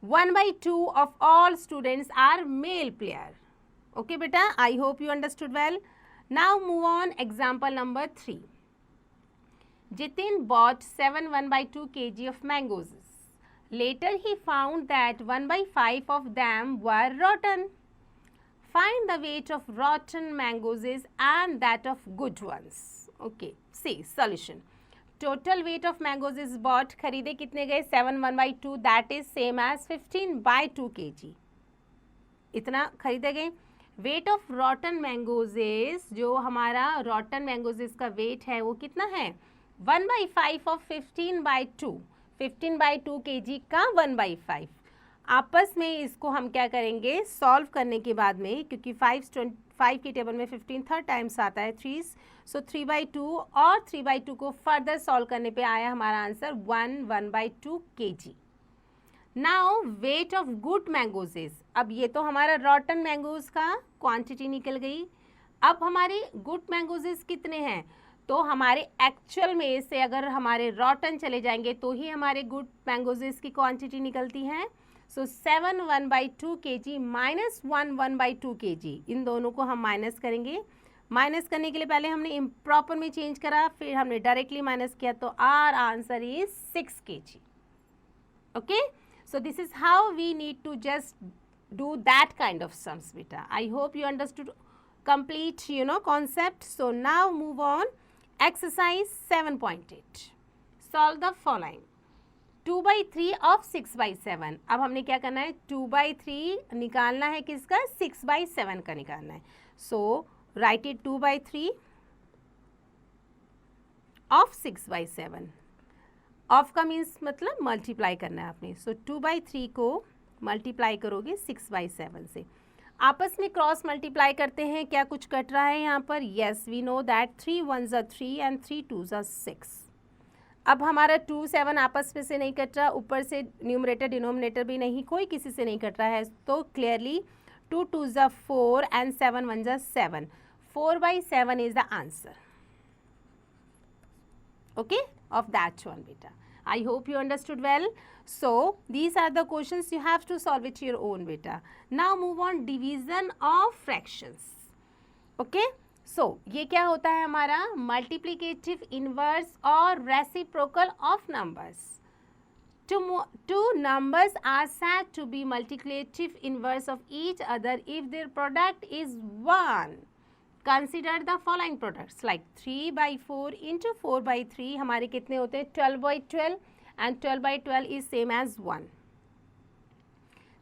1 by 2 of all students are male player. Okay beta, I hope you understood well. Now move on example number 3. Jitin bought 7 1 by 2 kg of mangoes. Later he found that 1 by 5 of them were rotten. Find the weight of rotten mangoes and that of good ones. Okay, see solution. Total weight of mangoes is bought, खरीदे कितने गए, 7 1 by 2, that is same as 15 by 2 kg. इतना खरीदे गए. Weight of रॉटन मैंगोजेस, जो हमारा रॉटन मैंगोजेस का wait है वो कितना है, 1 by 5 of 15 by 2. 15 by 2 kg का 1 by 5. आपस में इसको हम क्या करेंगे, सॉल्व करने के बाद में, क्योंकि 5 की टेबल में 15 थर्ड टाइम्स आता है 3, सो 3 by 2 और 3 by 2 को फर्दर सॉल्व करने पे आया हमारा answer 1 by 2 kg. Now weight of good mangoes, अब ये तो हमारा रॉटन मैंगोज का क्वांटिटी निकल गई. अब हमारे गुड मैंगोजेस कितने हैं, तो हमारे एक्चुअल में से अगर हमारे रॉटन चले जाएंगे तो ही हमारे गुड मैंगोजेस की क्वांटिटी निकलती है. सो 7 1 by 2 kg minus 1 by 2 kg, इन दोनों को हम माइनस करेंगे. माइनस करने के लिए पहले हमने इम्प्रॉपर में चेंज करा, फिर हमने डायरेक्टली माइनस किया, तो our answer is 6 kg. Okay, so this is how we need to just do that kind of sums beta. I hope you understood complete concept. So now move on exercise 7.8. solve the following. 2 by 3 of 6 by 7. अब हमने क्या करना है, 2 by 3 निकालना है किसका, 6 by 7 का निकालना है. So write it 2 by 3 of 6 by 7. Of का मीन्स मतलब मल्टीप्लाई करना है आपने. सो 2 by 3 को मल्टीप्लाई करोगे 6 by 7 से. आपस में क्रॉस मल्टीप्लाई करते हैं, क्या कुछ कट रहा है यहाँ पर, येस वी नो दैट 3 1 ज़ा 3 एंड 3 2 ज़ा 6. अब हमारा 2 7 आपस में से नहीं कट रहा, ऊपर से न्यूमरेटर डिनोमिनेटर भी नहीं, कोई किसी से नहीं कट रहा है, तो क्लियरली 2 2 ज़ा 4 एंड 7 1 ज़ा 7. 4 by 7 is the answer. Okay, of that one beta. I hope you understood well. So these are the questions you have to solve it your own beta. Now move on division of fractions. Okay, so ये क्या होता है हमारा multiplicative, inverse और reciprocal of numbers. Two numbers are said to be multiplicative inverse of each other if their product is 1. Consider the following products like 3 by 4 into 4 by 3 हमारे कितने होते हैं 12 by 12 and 12 by 12 is same as 1.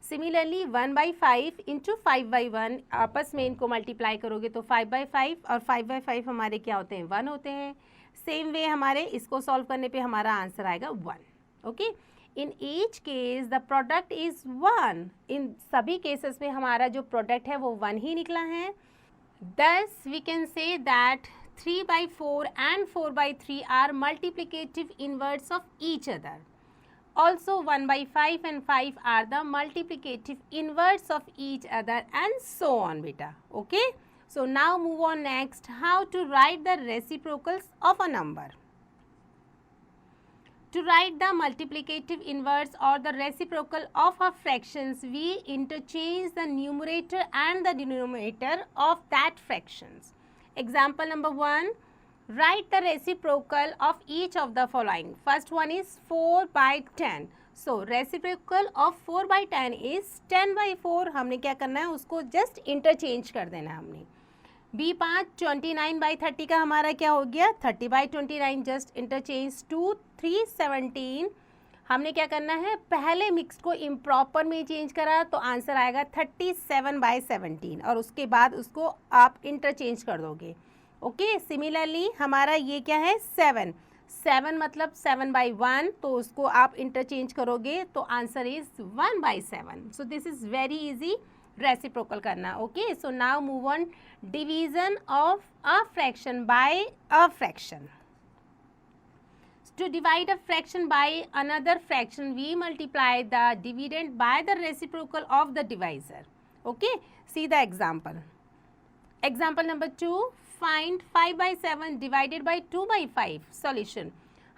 Similarly 1 by 5 into 5 by 1 आपस में इनको multiply करोगे तो 5 by 5 और 5 by 5 हमारे क्या होते हैं 1 होते हैं. सेम वे हमारे इसको सॉल्व करने पे हमारा आंसर आएगा 1. Okay, in each case the product is 1. इन सभी केसेस में हमारा जो प्रोडक्ट है वो 1 ही निकला है. Thus we can say that 3 by 4 and 4 by 3 are multiplicative inverse of each other. Also 1 by 5 and 5 are the multiplicative inverse of each other and so on beta. Okay. So now move on next how to write the reciprocals of a number. To write the multiplicative inverse or the reciprocal of a fractions, we interchange the numerator and the denominator of that fractions. Example number 1, write the reciprocal of each of the following. First one is 4 by 10. So reciprocal of 4 by 10 is 10 by 4. हमने क्या करना है उसको just interchange कर देना है हमने. B5 29 by 30 का हमारा क्या हो गया 30 by 29 जस्ट इंटरचेंज 2 3 17. हमने क्या करना है पहले मिक्स को इम्प्रॉपर में चेंज करा तो आंसर आएगा 37 by 17 और उसके बाद उसको आप इंटरचेंज कर दोगे. ओके, सिमिलरली हमारा ये क्या है 7 मतलब 7 by 1 तो उसको आप इंटरचेंज करोगे तो answer is 1 by 7. So this is very easy reciprocal करना. Okay, so now move on division of a fraction by a fraction. To divide a fraction by another fraction, we multiply the dividend by the reciprocal of the divisor. Okay, see the example. Example number 2, find 5 by 7 divided by 2 by 5. Solution.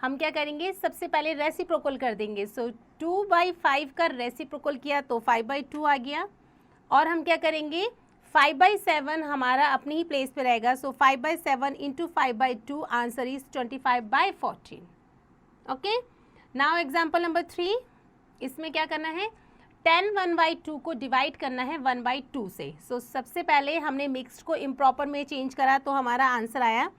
हम क्या करेंगे सबसे पहले reciprocal कर देंगे. सो 2 by 5 का reciprocal किया तो 5 by 2 आ गया और हम क्या करेंगे 5 by 7 हमारा अपनी ही प्लेस पे रहेगा. सो 5 by 7 into 5 by 2 answer is 25 by 14. Okay, now example number 3. इसमें क्या करना है 10 1 by 2 को डिवाइड करना है 1 by 2 से. सो सबसे पहले हमने मिक्स्ड को इम्प्रॉपर में चेंज करा तो हमारा आंसर आया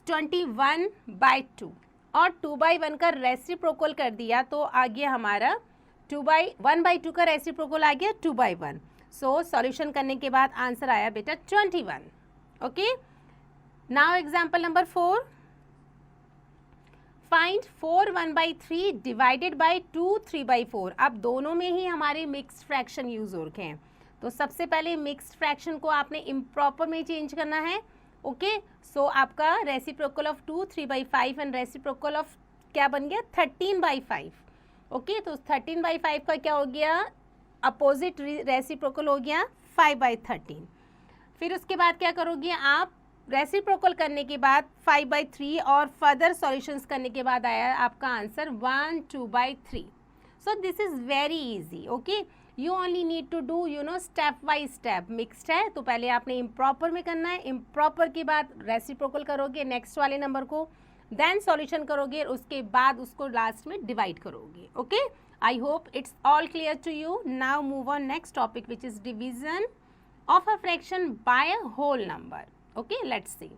21 by 2 और 2 by 1 का रेसिप्रोकल कर दिया तो आ गया हमारा 1 by 2 का रेसिप्रोकल आ गया 2 by 1. सो सॉल्यूशन करने के बाद आंसर आया बेटा 21. Okay, now example number 4. Find 4 1 by 3 divided by 2 3 by 4. अब दोनों में ही हमारे मिक्स्ड फ्रैक्शन यूज हो रखे हैं तो सबसे पहले मिक्स्ड फ्रैक्शन को आपने इम्प्रॉपर में चेंज करना है. ओके, सो आपका reciprocal of 2 3 by 5 and reciprocal of क्या बन गया 13 by 5. ओके, तो 13 by 5 का क्या हो गया अपोजिट रेसिप्रोकल हो गया 5 by 13. फिर उसके बाद क्या करोगे आप रेसिप्रोकल करने के बाद 5 by 3 और फर्दर सॉल्यूशंस करने के बाद आया आपका answer 1 2 by 3. So this is very easy. Okay, you only need to do step by step. Mixed है तो पहले आपने इम्प्रॉपर में करना है, इम्प्रॉपर के बाद रेसिप्रोकल करोगे नेक्स्ट वाले नंबर को, देन सॉल्यूशन करोगे उसके बाद उसको लास्ट में डिवाइड करोगे. Okay, I hope it's all clear to you. Now move on next topic which is division of a fraction by a whole number. Okay, let's see.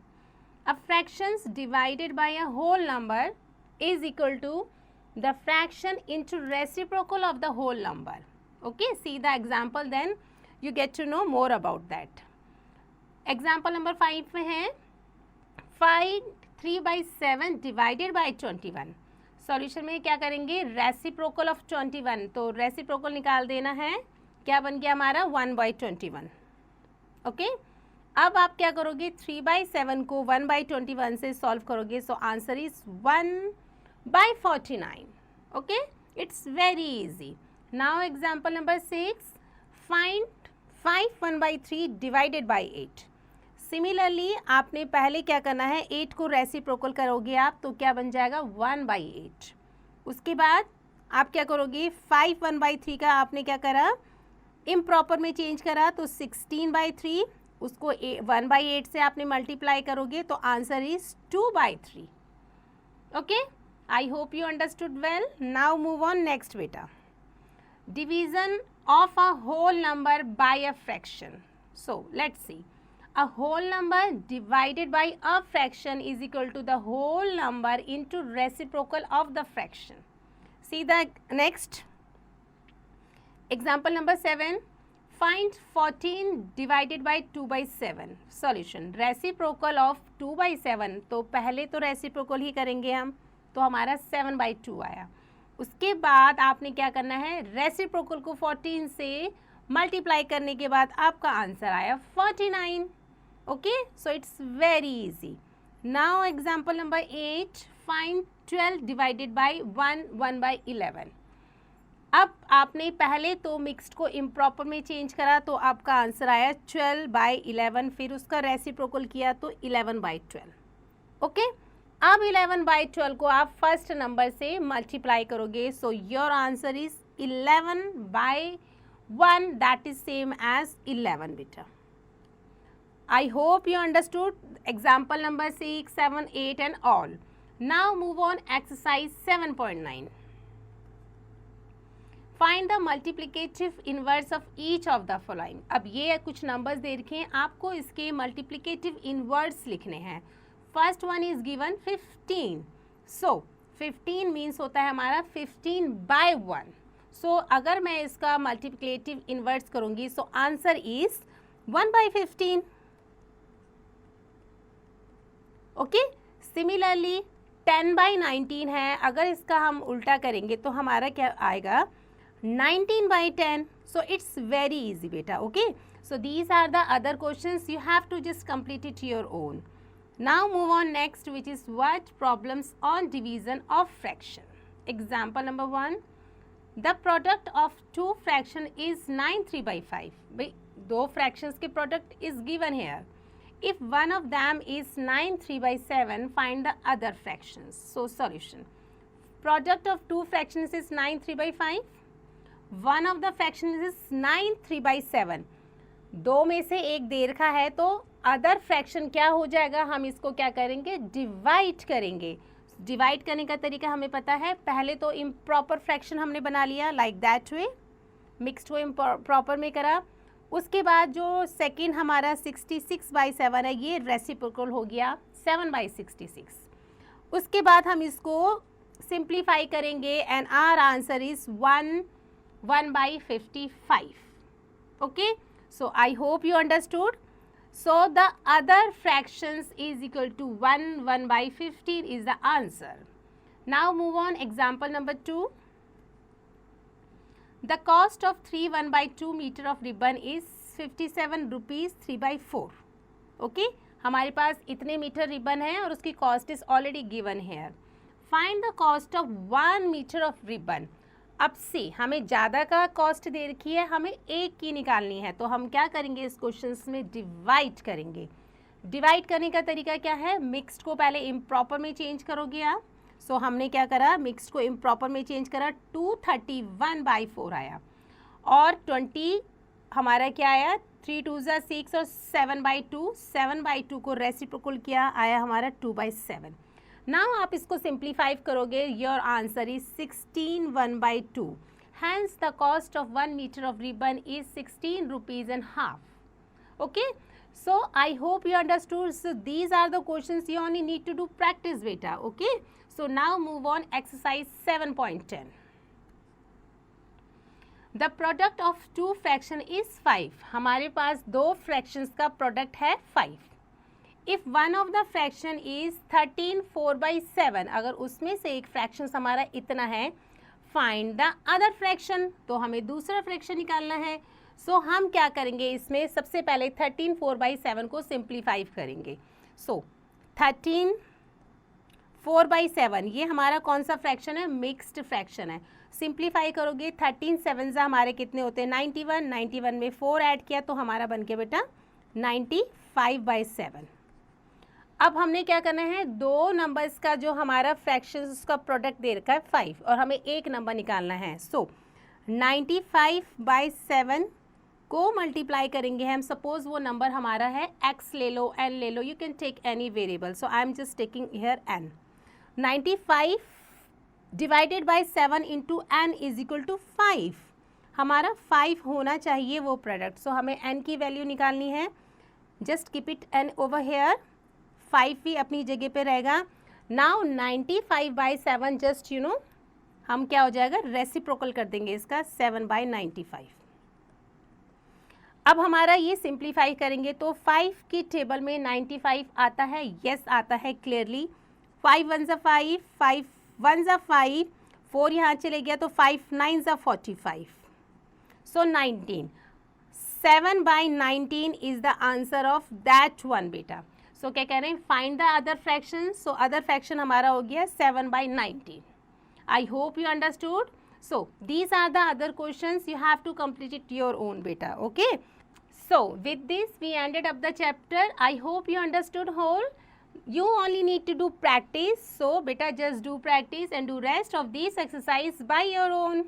A fractions divided by a whole number is equal to the fraction into reciprocal of the whole number. Okay, see the example then you get to know more about that. Example number 5 में है find 3 by 7 divided by 21. Solution में क्या करेंगे reciprocal of 21 तो reciprocal निकाल देना है. क्या बन गया हमारा 1 by 21. ओके, अब आप क्या करोगे 3 by 7 को 1 by 21 से सॉल्व करोगे so answer is 1 by 49. Okay, it's very easy. Now example number 6. Find 5 1 by 3 divided by 8. Similarly आपने पहले क्या करना है 8 को रेसिप्रोकल करोगे आप तो क्या बन जाएगा 1 by 8. उसके बाद आप क्या करोगे 5 1 by 3 का आपने क्या करा इम्प्रॉपर में चेंज करा तो 16 by 3 उसको 1 by 8 से आपने मल्टीप्लाई करोगे तो answer is 2 by 3. Okay, I hope you understood well. Now move on next beta. Division of a whole number by a fraction. So let's see. A whole number divided by a fraction is equal to the whole number into reciprocal of the fraction. See the next. Example number 7. Find 14 divided by 2 by 7. Solution. Reciprocal of 2 by 7. तो पहले तो reciprocal ही करेंगे हम, तो हमारा 7 by 2 आया. उसके बाद आपने क्या करना है, reciprocal को 14 से मल्टीप्लाई करने के बाद आपका आंसर आया 49. Okay, so it's very easy. Now example number 8. Find 12 divided by 1 by 11. अब आपने पहले तो मिक्स्ड को इम्प्रॉपर में चेंज करा तो आपका आंसर आया 12 by 11. फिर उसका रेसिप्रोकल किया तो 11 by 12. ओके, अब 11 by 12 को आप फर्स्ट नंबर से मल्टीप्लाई करोगे. So your answer is 11 by 1, that is same as 11 बेटा. I hope you understood example number 6, 7, 8 and all. Now move on exercise 7.9. Find the multiplicative inverse of each of the following. अब ये कुछ numbers दे रखे हैं, आपको इसके multiplicative inverse लिखने हैं. First one is given 15. So 15 means होता है हमारा 15 by 1. So अगर मैं इसका multiplicative inverse करूँगी so answer is 1 by 15. Okay, similarly 10 by 19 है, अगर इसका हम उल्टा करेंगे तो हमारा क्या आएगा 19 by 10. So it's very easy बेटा. Okay, so these are the other questions, you have to just complete it your own. Now move on next, which is what problems on division of fraction. Example number 1. The product of two fraction is 9 3 by 5. भाई दो fractions के product is given here. If one of them is 9 3 by 7, find the other fractions. So solution. Product of two fractions is 9 3 by 5. One of the fractions is 9 3 by 7. दो में से एक दे रखा है तो अदर फ्रैक्शन क्या हो जाएगा, हम इसको क्या करेंगे, डिवाइड करेंगे. डिवाइड करने का तरीका हमें पता है. पहले तो इम्प्रॉपर फ्रैक्शन हमने बना लिया लाइक दैट वे, मिक्स्ड को इम्प्रॉपर में करा. उसके बाद जो सेकेंड हमारा 66 by 7 है, ये रेसिप्रोकल हो गया 7 by 66. उसके बाद हम इसको सिंप्लीफाई करेंगे and our answer is 1 by 55. Okay, so I hope you understood. So the other fractions is equal to 1 by 15 is the answer. Now move on example number 2. The cost of 3 1 by 2 meter of ribbon is 57 rupees 3 by 4. Okay, हमारे पास इतने meter ribbon है और उसकी cost is already given here. Find the cost of 1 meter of ribbon. अब से हमें ज़्यादा का कॉस्ट दे रखी है, हमें एक की निकालनी है, तो हम क्या करेंगे, इस क्वेश्चन में डिवाइड करेंगे. डिवाइड करने का तरीका क्या है, मिक्स्ड को पहले इम्प्रॉपर में चेंज करोगे आप. सो हमने क्या करा, मिक्स्ड को इम्प्रॉपर में चेंज करा, 231 by 4 आया. और 20 हमारा क्या आया, 3 2 6 और 7 by 2. 7 by 2 को रेसिप्रोकल किया, आया हमारा 2 by 7. नाउ आप इसको सिंप्लीफाई करोगे, your answer is 16 1 by 2. Hence the cost of 1 meter of ribbon is 16 rupees and half. Okay, so I hope you understood. So these are the questions you only need to do practice beta. Okay, so now move on exercise 7.10. The product of two fraction is 5. हमारे पास दो fractions का product है 5. If one of the fraction is 13 4 by 7, अगर उसमें से एक fractions हमारा इतना है, find the other fraction, तो हमें दूसरा fraction निकालना है. सो हम क्या करेंगे, इसमें सबसे पहले 13 4 by 7 को सिंप्लीफाई करेंगे. सो 13 4 by 7 ये हमारा कौन सा फ्रैक्शन है, मिक्स्ड फ्रैक्शन है. सिंप्लीफाई करोगे 13 7 हमारे कितने होते हैं 91. 91 में 4 ऐड किया तो हमारा बन के बेटा 95 by 7. अब हमने क्या करना है, दो नंबर्स का जो हमारा फ्रैक्शन उसका प्रोडक्ट दे रखा है 5 और हमें एक नंबर निकालना है. सो 95 by 7 को मल्टीप्लाई करेंगे हम. सपोज वो नंबर हमारा है x ले लो, n ले लो, you can take any variable. So I am just taking here n. 95 divided by 7 into n is equal to 5. हमारा 5 होना चाहिए वो प्रोडक्ट. सो हमें n की वैल्यू निकालनी है. Just keep it n over here. 5 भी अपनी जगह पे रहेगा. नाउ 95 बाई 7 जस्ट हम क्या हो जाएगा, रेसिप्रोकल कर देंगे इसका 7 बाई 95. अब हमारा ये सिंप्लीफाई करेंगे तो 5 की टेबल में 95 आता है. यस आता है क्लियरली. 5 1 ज़ा 5, 5 1 ज़ा 5, 4 यहाँ चले गया तो 5 9 ज़ा 45. सो 19. 7 by 19 is the answer of that one बेटा. सो क्या कह रहे हैं, find the other fraction. So other fraction हमारा हो गया 7 by 19. I hope you understood. So these are the other questions. You have to complete it your own beta. Okay. So with this we ended up the chapter. I hope you understood whole. You only need to do practice. So beta just do practice and do rest of these exercise by your own.